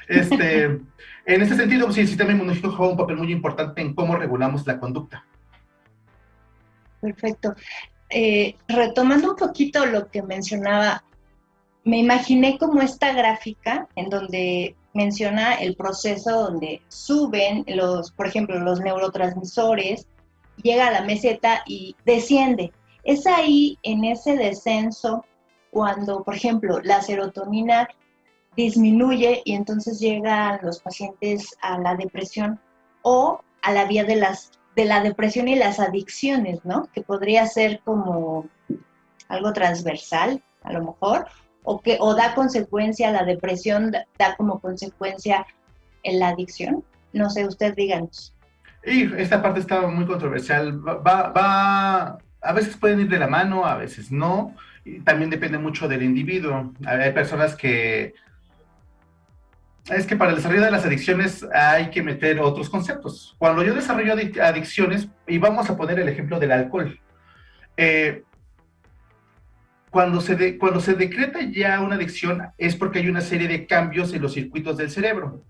en ese sentido, sí, el sistema inmunológico juega un papel muy importante en cómo regulamos la conducta. Perfecto. Retomando un poquito lo que mencionaba, me imaginé como esta gráfica en donde menciona el proceso donde suben por ejemplo, los neurotransmisores, llega a la meseta y desciende. Es ahí, en ese descenso, cuando, por ejemplo, la serotonina disminuye y entonces llegan los pacientes a la depresión o a la vía de la depresión y las adicciones, ¿no? Que podría ser como algo transversal, a lo mejor, o da consecuencia, la depresión da como consecuencia en la adicción. No sé, usted díganos. Y esta parte está muy controversial. A veces pueden ir de la mano, a veces no. Y también depende mucho del individuo. Hay personas que... Es que para el desarrollo de las adicciones hay que meter otros conceptos. Cuando yo desarrollo adicciones, y vamos a poner el ejemplo del alcohol, cuando se decreta ya una adicción es porque hay una serie de cambios en los circuitos del cerebro.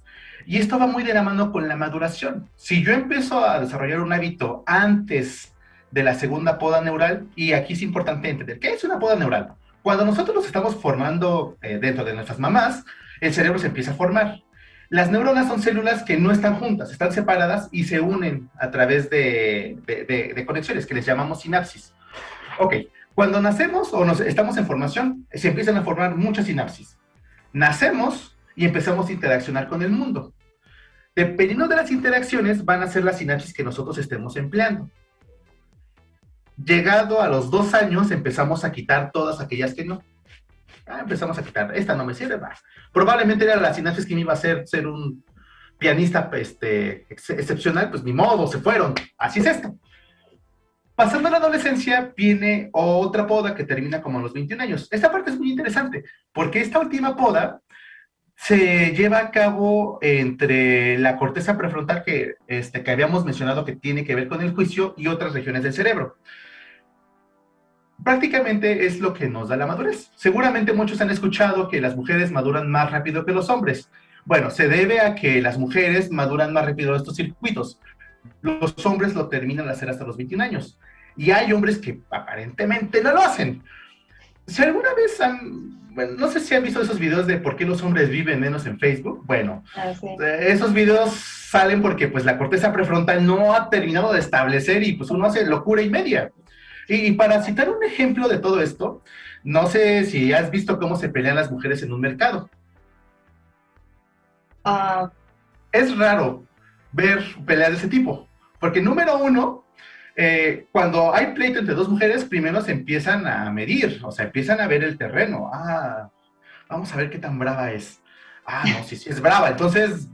Y esto va muy de la mano con la maduración. Si yo empiezo a desarrollar un hábito antes de la segunda poda neural, y aquí es importante entender, ¿qué es una poda neural? Cuando nosotros nos estamos formando dentro de nuestras mamás, el cerebro se empieza a formar. Las neuronas son células que no están juntas, están separadas y se unen a través de conexiones que les llamamos sinapsis. Ok, cuando nacemos o estamos en formación, se empiezan a formar muchas sinapsis. Nacemos y empezamos a interaccionar con el mundo. Dependiendo de las interacciones, van a ser las sinapsis que nosotros estemos empleando. Llegado a los 2 años, empezamos a quitar todas aquellas que no. Empezamos a quitar, esta no me sirve más. Probablemente era la sinapsis que me iba a hacer ser un pianista excepcional, pues ni modo, se fueron. Así es esto. Pasando a la adolescencia, viene otra poda que termina como a los 21 años. Esta parte es muy interesante, porque esta última poda se lleva a cabo entre la corteza prefrontal que habíamos mencionado que tiene que ver con el juicio y otras regiones del cerebro. Prácticamente es lo que nos da la madurez. Seguramente muchos han escuchado que las mujeres maduran más rápido que los hombres. Bueno, se debe a que las mujeres maduran más rápido estos circuitos. Los hombres lo terminan de hacer hasta los 21 años. Y hay hombres que aparentemente no lo hacen. Si alguna vez no sé si han visto esos videos de por qué los hombres viven menos en Facebook. Bueno, sí. Esos videos salen porque pues la corteza prefrontal no ha terminado de establecer y pues uno hace locura y media. Y para citar un ejemplo de todo esto, no sé si has visto cómo se pelean las mujeres en un mercado. Ah, Es raro ver peleas de ese tipo, porque número uno, cuando hay pleito entre dos mujeres, primero se empiezan a medir, o sea, empiezan a ver el terreno. Vamos a ver qué tan brava es. No, sí es brava, entonces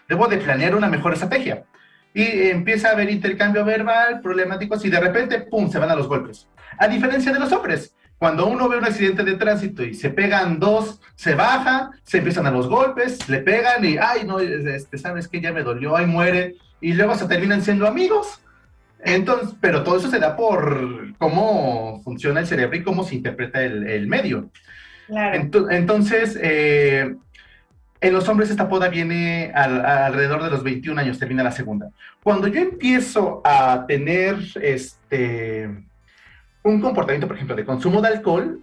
debo de planear una mejor estrategia. Y empieza a haber intercambio verbal, problemáticos, y de repente, ¡pum!, se van a los golpes. A diferencia de los hombres, cuando uno ve un accidente de tránsito y se pegan dos, se baja, se empiezan a los golpes, le pegan y, ay, no, sabes que ya me dolió, ay, muere, y luego se terminan siendo amigos. Entonces, pero todo eso se da por cómo funciona el cerebro y cómo se interpreta el medio. claro. Entonces, en los hombres esta poda viene alrededor de los 21 años, termina la segunda. Cuando yo empiezo a tener un comportamiento, por ejemplo, de consumo de alcohol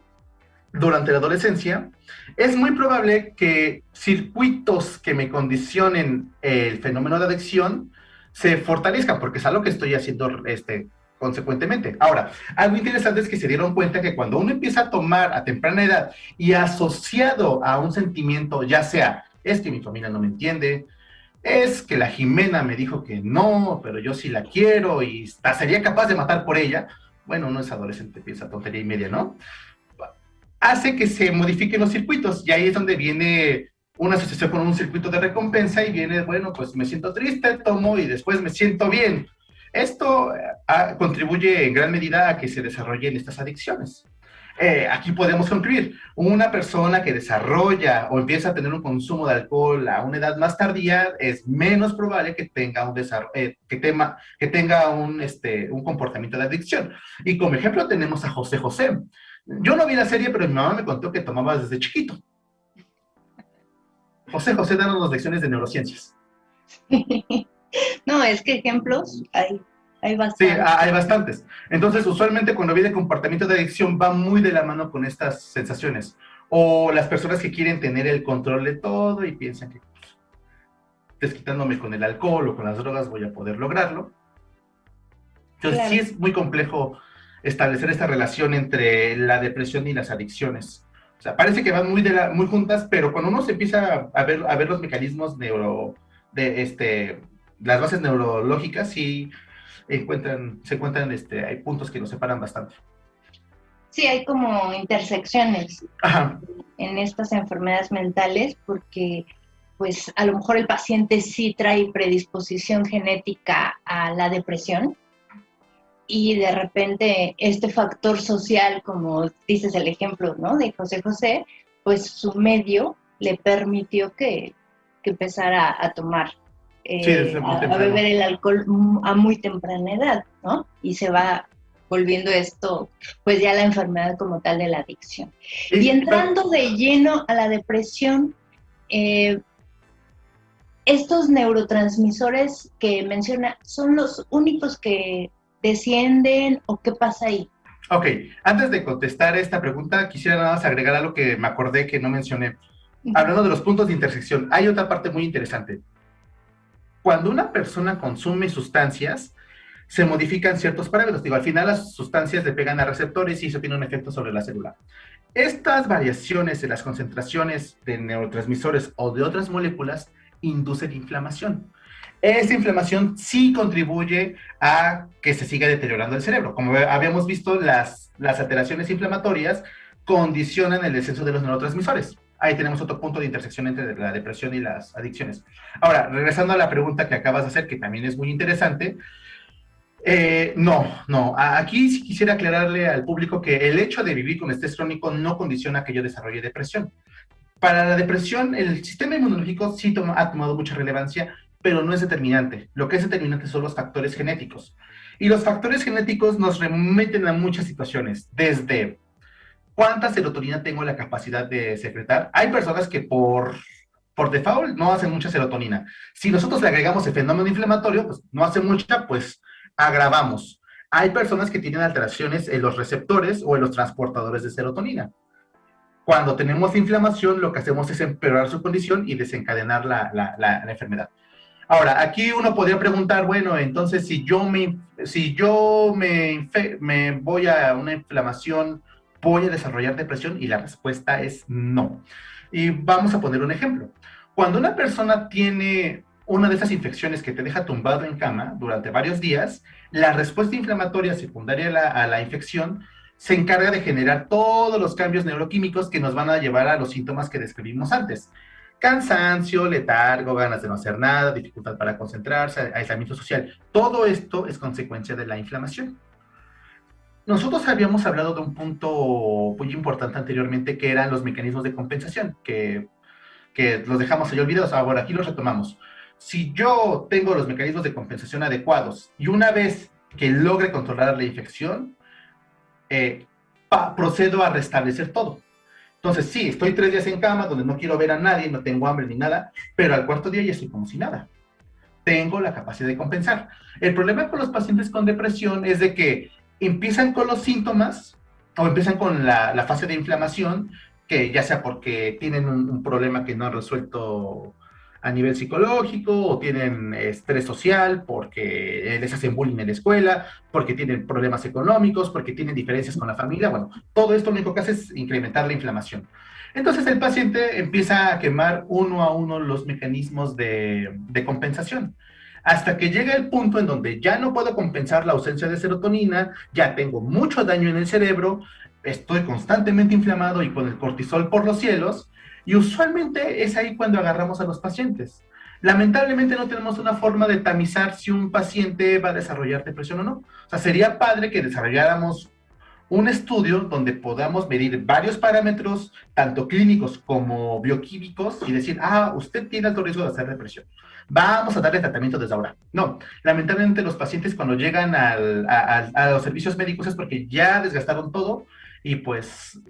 durante la adolescencia, es muy probable que circuitos que me condicionen el fenómeno de adicción se fortalezcan, porque es algo que estoy haciendo consecuentemente. Ahora, algo interesante es que se dieron cuenta que cuando uno empieza a tomar a temprana edad y asociado a un sentimiento, ya sea, es que mi familia no me entiende, es que la Jimena me dijo que no, pero yo sí la quiero y sería capaz de matar por ella, bueno, uno es adolescente, piensa tontería y media, ¿no? Hace que se modifiquen los circuitos, y ahí es donde viene una asociación con un circuito de recompensa y viene, bueno, pues me siento triste, tomo y después me siento bien. Esto contribuye en gran medida a que se desarrollen estas adicciones. Aquí podemos concluir, una persona que desarrolla o empieza a tener un consumo de alcohol a una edad más tardía es menos probable que tenga un comportamiento de adicción. Y como ejemplo tenemos a José José. Yo no vi la serie, pero mi mamá me contó que tomaba desde chiquito. José José dándonos lecciones de neurociencias. No, es que ejemplos hay Sí, bastantes. hay bastantes. Entonces, usualmente cuando viene comportamiento de adicción va muy de la mano con estas sensaciones. O las personas que quieren tener el control de todo y piensan que desquitándome con el alcohol o con las drogas voy a poder lograrlo. Entonces, Claro. sí es muy complejo establecer esta relación entre la depresión y las adicciones. O sea, parece que van muy juntas, pero cuando uno se empieza a ver los mecanismos las bases neurológicas, sí se encuentran, hay puntos que los separan bastante. Sí, hay como intersecciones Ajá. en estas enfermedades mentales porque pues a lo mejor el paciente sí trae predisposición genética a la depresión y de repente este factor social, como dices el ejemplo, ¿no?, de José José, pues su medio le permitió que empezara a tomar, Sí, desde muy a temprano. beber el alcohol a muy temprana edad, ¿no? Y se va volviendo esto, pues ya la enfermedad como tal de la adicción. Y entrando de lleno a la depresión, estos neurotransmisores que menciona, ¿son los únicos que descienden o qué pasa ahí? Ok, antes de contestar esta pregunta, quisiera nada más agregar algo que me acordé que no mencioné. Hablando de los puntos de intersección, hay otra parte muy interesante. Cuando una persona consume sustancias, se modifican ciertos parámetros. Digo, al final las sustancias le pegan a receptores y eso tiene un efecto sobre la célula. Estas variaciones en las concentraciones de neurotransmisores o de otras moléculas inducen inflamación. Esta inflamación sí contribuye a que se siga deteriorando el cerebro. Como habíamos visto, las alteraciones inflamatorias condicionan el descenso de los neurotransmisores. Ahí tenemos otro punto de intersección entre la depresión y las adicciones. Ahora, regresando a la pregunta que acabas de hacer, que también es muy interesante, no. Aquí sí quisiera aclararle al público que el hecho de vivir con estrés crónico no condiciona que yo desarrolle depresión. Para la depresión, el sistema inmunológico sí ha tomado mucha relevancia, pero no es determinante. Lo que es determinante son los factores genéticos. Y los factores genéticos nos remiten a muchas situaciones, desde cuánta serotonina tengo la capacidad de secretar. Hay personas que por default no hacen mucha serotonina. Si nosotros le agregamos el fenómeno inflamatorio, pues no hace mucha, pues agravamos. Hay personas que tienen alteraciones en los receptores o en los transportadores de serotonina. Cuando tenemos inflamación, lo que hacemos es empeorar su condición y desencadenar la enfermedad. Ahora, aquí uno podría preguntar, bueno, entonces si yo me voy a una inflamación, ¿voy a desarrollar depresión? Y la respuesta es no. Y vamos a poner un ejemplo. Cuando una persona tiene una de esas infecciones que te deja tumbado en cama durante varios días, la respuesta inflamatoria secundaria a la infección se encarga de generar todos los cambios neuroquímicos que nos van a llevar a los síntomas que describimos antes. Cansancio, letargo, ganas de no hacer nada, dificultad para concentrarse, aislamiento social. Todo esto es consecuencia de la inflamación. Nosotros habíamos hablado de un punto muy importante anteriormente, que eran los mecanismos de compensación, que los dejamos ahí olvidados. Ahora aquí los retomamos. Si yo tengo los mecanismos de compensación adecuados y una vez que logre controlar la infección, procedo a restablecer todo. Entonces, sí, estoy 3 días en cama donde no quiero ver a nadie, no tengo hambre ni nada, pero al cuarto día ya estoy como si nada. Tengo la capacidad de compensar. El problema con los pacientes con depresión es de que empiezan con los síntomas o empiezan con la fase de inflamación, que ya sea porque tienen un problema que no han resuelto a nivel psicológico, o tienen estrés social, porque les hacen bullying en la escuela, porque tienen problemas económicos, porque tienen diferencias con la familia. Bueno, todo esto lo único que hace es incrementar la inflamación. Entonces el paciente empieza a quemar uno a uno los mecanismos de compensación, hasta que llega el punto en donde ya no puedo compensar la ausencia de serotonina, ya tengo mucho daño en el cerebro, estoy constantemente inflamado y con el cortisol por los cielos, y usualmente es ahí cuando agarramos a los pacientes. Lamentablemente no tenemos una forma de tamizar si un paciente va a desarrollar depresión o no. O sea, sería padre que desarrolláramos un estudio donde podamos medir varios parámetros, tanto clínicos como bioquímicos, y decir, usted tiene alto riesgo de hacer depresión, vamos a darle tratamiento desde ahora. No, lamentablemente los pacientes cuando llegan a los servicios médicos es porque ya desgastaron todo y pues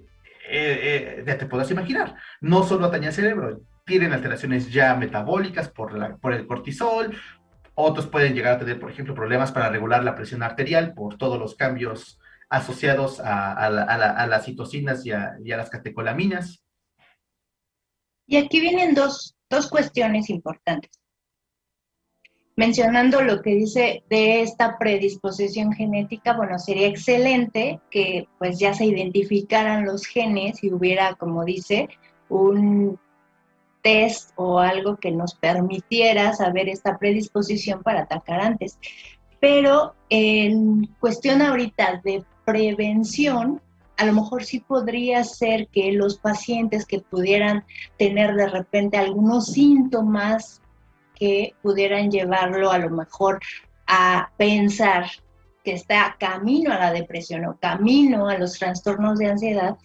ya te podrás imaginar, no solo atañe al cerebro, tienen alteraciones ya metabólicas por el cortisol, otros pueden llegar a tener, por ejemplo, problemas para regular la presión arterial por todos los cambios asociados a las citocinas y a las catecolaminas. Y aquí vienen dos cuestiones importantes. Mencionando lo que dice de esta predisposición genética, bueno, sería excelente que pues ya se identificaran los genes y hubiera, como dice, un test o algo que nos permitiera saber esta predisposición para atacar antes. Pero en cuestión ahorita de prevención, a lo mejor sí podría ser que los pacientes que pudieran tener de repente algunos síntomas que pudieran llevarlo a lo mejor a pensar que está camino a la depresión o camino a los trastornos de ansiedad,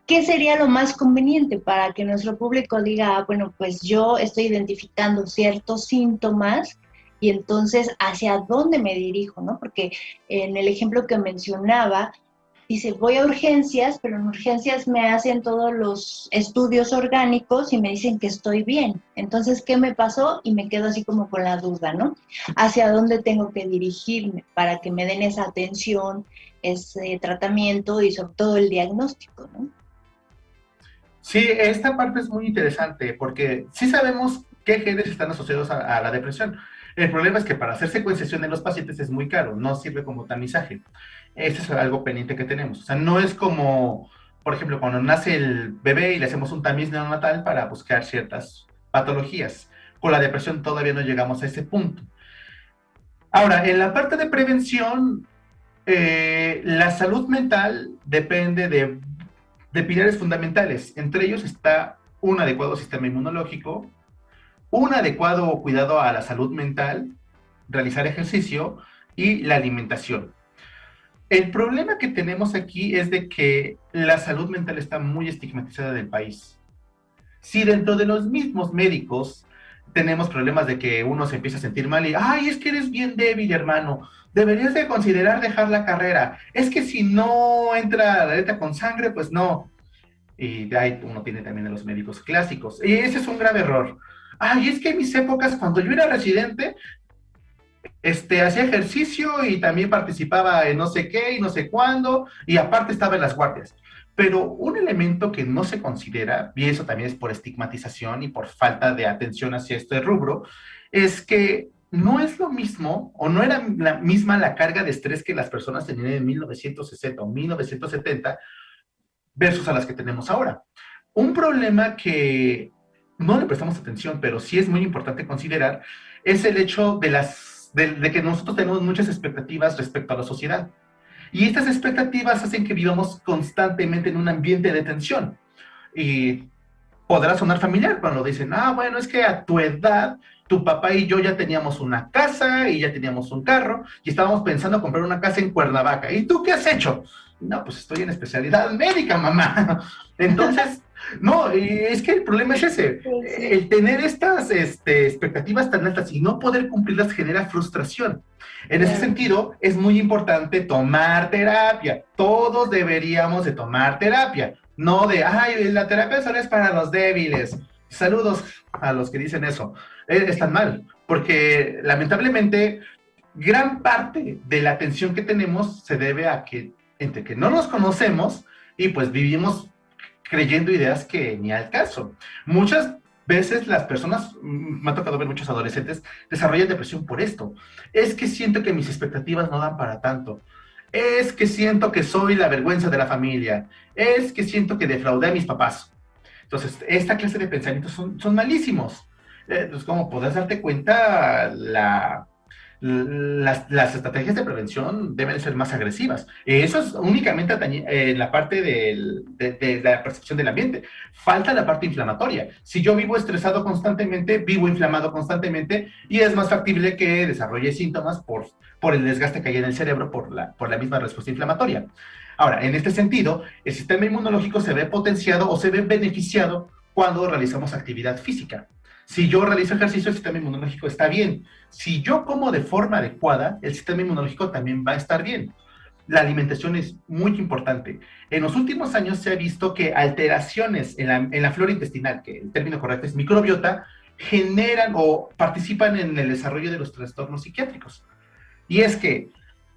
¿qué sería lo más conveniente para que nuestro público diga, bueno, pues yo estoy identificando ciertos síntomas y entonces hacia dónde me dirijo, ¿no? Porque en el ejemplo que mencionaba, dice, voy a urgencias, pero en urgencias me hacen todos los estudios orgánicos y me dicen que estoy bien. Entonces, ¿qué me pasó? Y me quedo así como con la duda, ¿no? ¿Hacia dónde tengo que dirigirme para que me den esa atención, ese tratamiento y sobre todo el diagnóstico, ¿no? Sí, esta parte es muy interesante porque sí sabemos qué genes están asociados a la depresión. El problema es que para hacer secuenciación en los pacientes es muy caro, no sirve como tamizaje. Eso es algo pendiente que tenemos. O sea, no es como, por ejemplo, cuando nace el bebé y le hacemos un tamiz neonatal para buscar ciertas patologías. Con la depresión todavía no llegamos a ese punto. Ahora, en la parte de prevención, la salud mental depende de pilares fundamentales. Entre ellos está un adecuado sistema inmunológico, un adecuado cuidado a la salud mental, realizar ejercicio y la alimentación. El problema que tenemos aquí es de que la salud mental está muy estigmatizada del país. Si dentro de los mismos médicos tenemos problemas de que uno se empieza a sentir mal y, ay, es que eres bien débil, hermano, deberías de considerar dejar la carrera, es que si no entra la letra con sangre, pues no. Y de ahí uno tiene también a los médicos clásicos, y ese es un grave error. Ay, es que en mis épocas, cuando yo era residente, hacía ejercicio y también participaba en no sé qué y no sé cuándo, y aparte estaba en las guardias. Pero un elemento que no se considera, y eso también es por estigmatización y por falta de atención hacia este rubro, es que no es lo mismo, o no era la misma la carga de estrés que las personas tenían en 1960 o 1970 versus a las que tenemos ahora. Un problema que no le prestamos atención, pero sí es muy importante considerar, es el hecho de que nosotros tenemos muchas expectativas respecto a la sociedad. Y estas expectativas hacen que vivamos constantemente en un ambiente de tensión. Y podrá sonar familiar cuando dicen, bueno, es que a tu edad, tu papá y yo ya teníamos una casa y ya teníamos un carro y estábamos pensando comprar una casa en Cuernavaca. ¿Y tú qué has hecho? No, pues estoy en especialidad médica, mamá. Entonces, no, es que el problema es ese. El tener estas expectativas tan altas y no poder cumplirlas genera frustración. En ese sentido, es muy importante tomar terapia. Todos deberíamos de tomar terapia. No de, la terapia solo es para los débiles. Saludos a los que dicen eso. Están mal, porque lamentablemente gran parte de la atención que tenemos se debe a que entre que no nos conocemos y pues vivimos creyendo ideas que ni al caso. Muchas veces las personas, me ha tocado ver muchos adolescentes, desarrollan depresión por esto. Es que siento que mis expectativas no dan para tanto. Es que siento que soy la vergüenza de la familia. Es que siento que defraudé a mis papás. Entonces, esta clase de pensamientos son malísimos. Entonces, como podrás darte cuenta, las estrategias de prevención deben ser más agresivas. Eso es únicamente la parte de la percepción del ambiente. Falta la parte inflamatoria. Si yo vivo estresado constantemente, vivo inflamado constantemente y es más factible que desarrolle síntomas por el desgaste que hay en el cerebro por la misma respuesta inflamatoria. Ahora, en este sentido, el sistema inmunológico se ve potenciado o se ve beneficiado cuando realizamos actividad física. Si yo realizo ejercicio, el sistema inmunológico está bien. Si yo como de forma adecuada, el sistema inmunológico también va a estar bien. La alimentación es muy importante. En los últimos años se ha visto que alteraciones en la flora intestinal, que el término correcto es microbiota, generan o participan en el desarrollo de los trastornos psiquiátricos. Y es que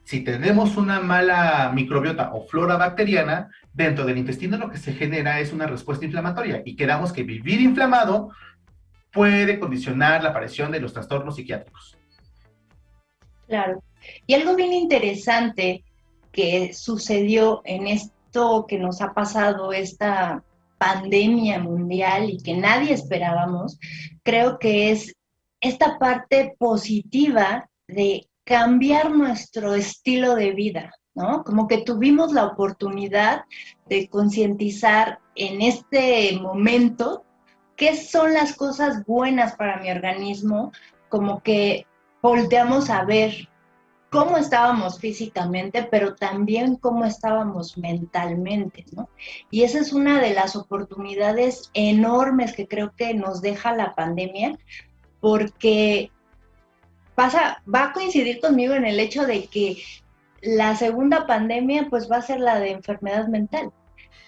si tenemos una mala microbiota o flora bacteriana, dentro del intestino lo que se genera es una respuesta inflamatoria y quedamos que vivir inflamado puede condicionar la aparición de los trastornos psiquiátricos. Claro. Y algo bien interesante que sucedió en esto que nos ha pasado, esta pandemia mundial y que nadie esperábamos, creo que es esta parte positiva de cambiar nuestro estilo de vida, ¿no? Como que tuvimos la oportunidad de concientizar en este momento qué son las cosas buenas para mi organismo, como que volteamos a ver cómo estábamos físicamente, pero también cómo estábamos mentalmente, ¿no? Y esa es una de las oportunidades enormes que creo que nos deja la pandemia, porque va a coincidir conmigo en el hecho de que la segunda pandemia pues va a ser la de enfermedad mental,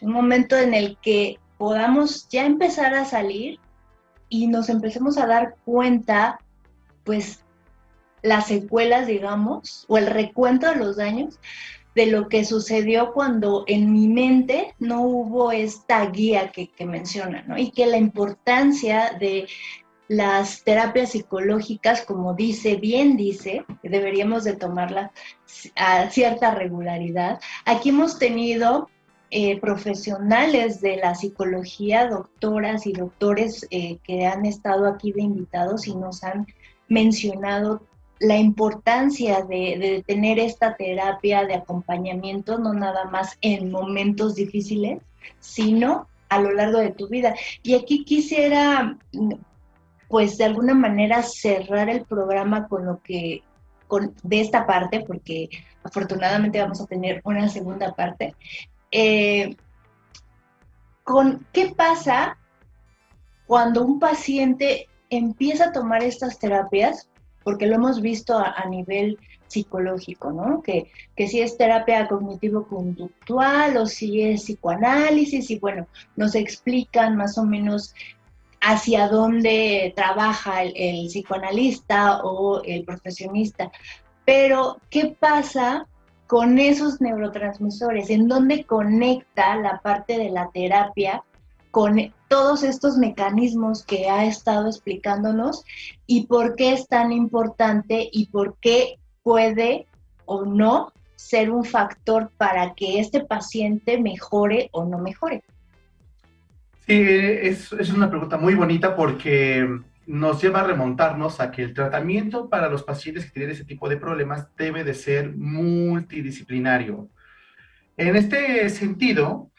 un momento en el que podamos ya empezar a salir y nos empecemos a dar cuenta, pues, las secuelas, digamos, o el recuento de los daños de lo que sucedió cuando en mi mente no hubo esta guía que menciona, ¿no? Y que la importancia de las terapias psicológicas, como bien dice, que deberíamos de tomarlas a cierta regularidad. Aquí hemos tenido profesionales de la psicología, doctoras y doctores que han estado aquí de invitados y nos han mencionado la importancia de tener esta terapia de acompañamiento, no nada más en momentos difíciles, sino a lo largo de tu vida. Y aquí quisiera, pues de alguna manera, cerrar el programa de esta parte, porque afortunadamente vamos a tener una segunda parte. ¿Qué pasa cuando un paciente empieza a tomar estas terapias? Porque lo hemos visto a nivel psicológico, ¿no? Que si es terapia cognitivo-conductual o si es psicoanálisis, y bueno, nos explican más o menos hacia dónde trabaja el psicoanalista o el profesionista. Pero, ¿qué pasa con esos neurotransmisores? ¿En dónde conecta la parte de la terapia con todos estos mecanismos que ha estado explicándonos y por qué es tan importante y por qué puede o no ser un factor para que este paciente mejore o no mejore? Sí, es una pregunta muy bonita porque nos lleva a remontarnos a que el tratamiento para los pacientes que tienen ese tipo de problemas debe de ser multidisciplinario. En este sentido,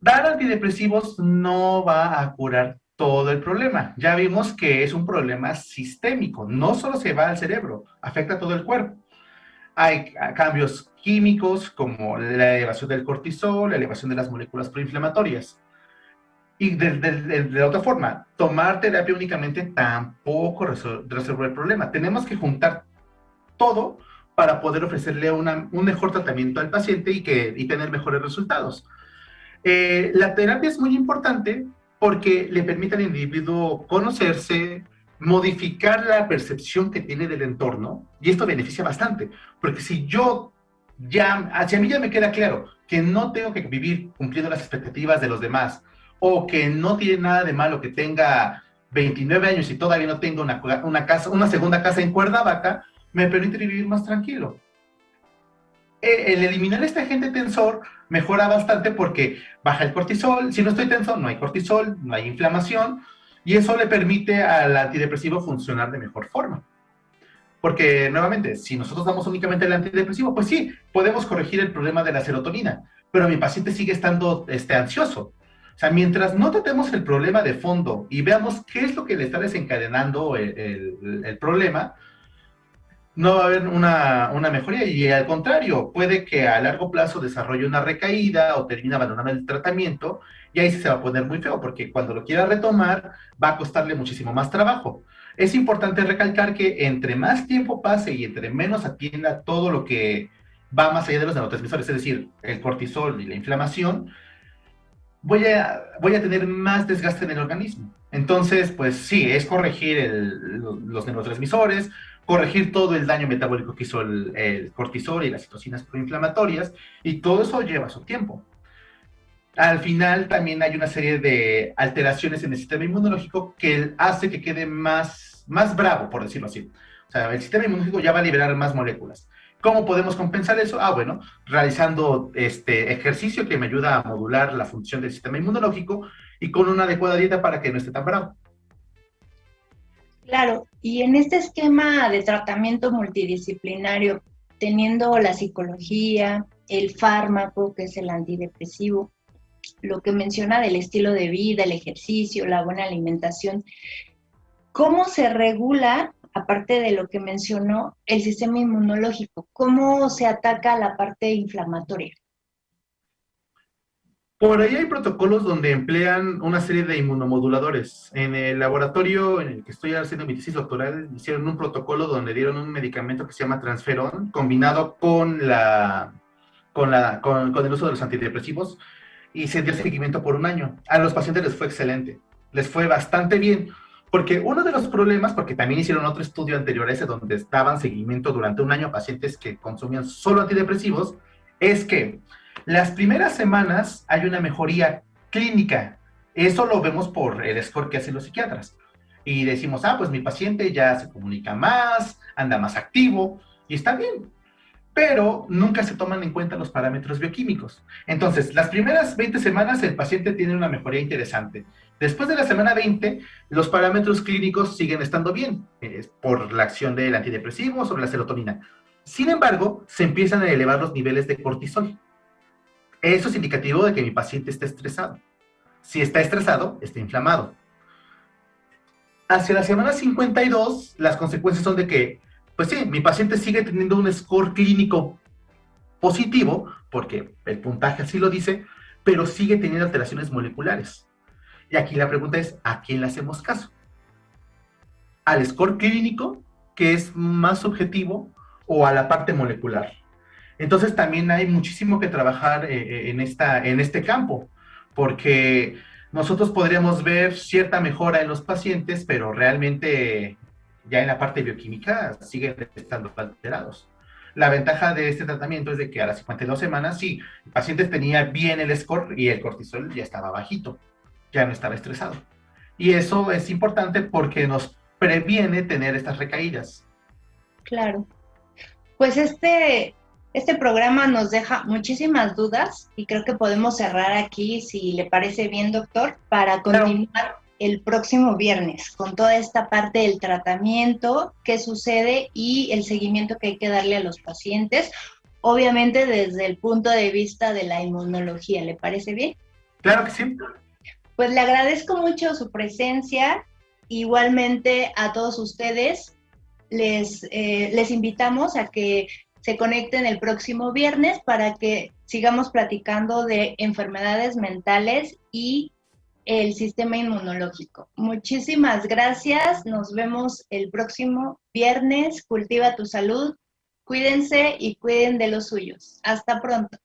dar antidepresivos no va a curar todo el problema. Ya vimos que es un problema sistémico, no solo se va al cerebro, afecta a todo el cuerpo. Hay cambios químicos como la elevación del cortisol, la elevación de las moléculas proinflamatorias. Y de otra forma, tomar terapia únicamente tampoco resuelve el problema. Tenemos que juntar todo para poder ofrecerle un mejor tratamiento al paciente y tener mejores resultados. La terapia es muy importante porque le permite al individuo conocerse, modificar la percepción que tiene del entorno, y esto beneficia bastante, porque si a mí ya me queda claro que no tengo que vivir cumpliendo las expectativas de los demás, o que no tiene nada de malo que tenga 29 años y todavía no tenga una segunda casa en Cuernavaca, me permite vivir más tranquilo. El eliminar este agente tensor mejora bastante porque baja el cortisol. Si no estoy tenso, no hay cortisol, no hay inflamación, y eso le permite al antidepresivo funcionar de mejor forma. Porque, nuevamente, si nosotros damos únicamente el antidepresivo, pues sí, podemos corregir el problema de la serotonina, pero mi paciente sigue estando ansioso. O sea, mientras no tratemos el problema de fondo y veamos qué es lo que le está desencadenando el problema, no va a haber una mejoría, y al contrario, puede que a largo plazo desarrolle una recaída o termine abandonando el tratamiento, y ahí sí se va a poner muy feo, porque cuando lo quiera retomar va a costarle muchísimo más trabajo. Es importante recalcar que entre más tiempo pase y entre menos atienda todo lo que va más allá de los neurotransmisores, es decir, el cortisol y la inflamación, voy a tener más desgaste en el organismo. Entonces, pues sí, es corregir los neurotransmisores, corregir todo el daño metabólico que hizo el cortisol y las citocinas proinflamatorias, y todo eso lleva su tiempo. Al final también hay una serie de alteraciones en el sistema inmunológico que hace que quede más bravo, por decirlo así. O sea, el sistema inmunológico ya va a liberar más moléculas. ¿Cómo podemos compensar eso? Bueno, realizando ejercicio que me ayuda a modular la función del sistema inmunológico, y con una adecuada dieta para que no esté tan bravo. Claro, y en este esquema de tratamiento multidisciplinario, teniendo la psicología, el fármaco, que es el antidepresivo, lo que menciona del estilo de vida, el ejercicio, la buena alimentación, ¿cómo se regula, aparte de lo que mencionó, el sistema inmunológico? ¿Cómo se ataca la parte inflamatoria? Por ahí hay protocolos donde emplean una serie de inmunomoduladores. En el laboratorio en el que estoy haciendo mi tesis doctoral, hicieron un protocolo donde dieron un medicamento que se llama Transferón, combinado con el uso de los antidepresivos, y se dio seguimiento por un año. A los pacientes les fue excelente, les fue bastante bien, porque uno de los problemas, porque también hicieron otro estudio anterior a ese donde daban seguimiento durante un año a pacientes que consumían solo antidepresivos, es que las primeras semanas hay una mejoría clínica. Eso lo vemos por el score que hacen los psiquiatras. Y decimos, pues mi paciente ya se comunica más, anda más activo, y está bien. Pero nunca se toman en cuenta los parámetros bioquímicos. Entonces, las primeras 20 semanas el paciente tiene una mejoría interesante. Después de la semana 20, los parámetros clínicos siguen estando bien, por la acción del antidepresivo sobre la serotonina. Sin embargo, se empiezan a elevar los niveles de cortisol. Eso es indicativo de que mi paciente está estresado. Si está estresado, está inflamado. Hacia la semana 52, las consecuencias son de que, pues sí, mi paciente sigue teniendo un score clínico positivo, porque el puntaje así lo dice, pero sigue teniendo alteraciones moleculares. Y aquí la pregunta es, ¿a quién le hacemos caso? ¿Al score clínico, que es más subjetivo, o a la parte molecular? Entonces también hay muchísimo que trabajar en este campo, porque nosotros podríamos ver cierta mejora en los pacientes, pero realmente ya en la parte bioquímica siguen estando alterados. La ventaja de este tratamiento es de que a las 52 semanas, sí, el paciente tenía bien el score y el cortisol ya estaba bajito, ya no estaba estresado. Y eso es importante porque nos previene tener estas recaídas. Claro. Pues este Este programa nos deja muchísimas dudas y creo que podemos cerrar aquí, si le parece bien, doctor, para continuar el próximo viernes con toda esta parte del tratamiento, qué sucede y el seguimiento que hay que darle a los pacientes, obviamente desde el punto de vista de la inmunología. ¿Le parece bien? Claro que sí. Pues le agradezco mucho su presencia. Igualmente a todos ustedes les invitamos a que se conecten el próximo viernes para que sigamos platicando de enfermedades mentales y el sistema inmunológico. Muchísimas gracias. Nos vemos el próximo viernes. Cultiva tu salud. Cuídense y cuiden de los suyos. Hasta pronto.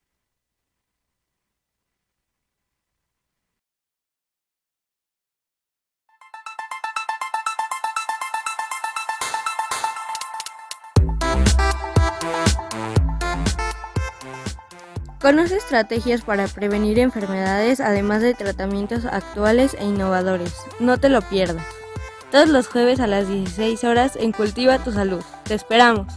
Conoce estrategias para prevenir enfermedades, además de tratamientos actuales e innovadores. No te lo pierdas. Todos los jueves a las 16 horas en Cultiva tu Salud. Te esperamos.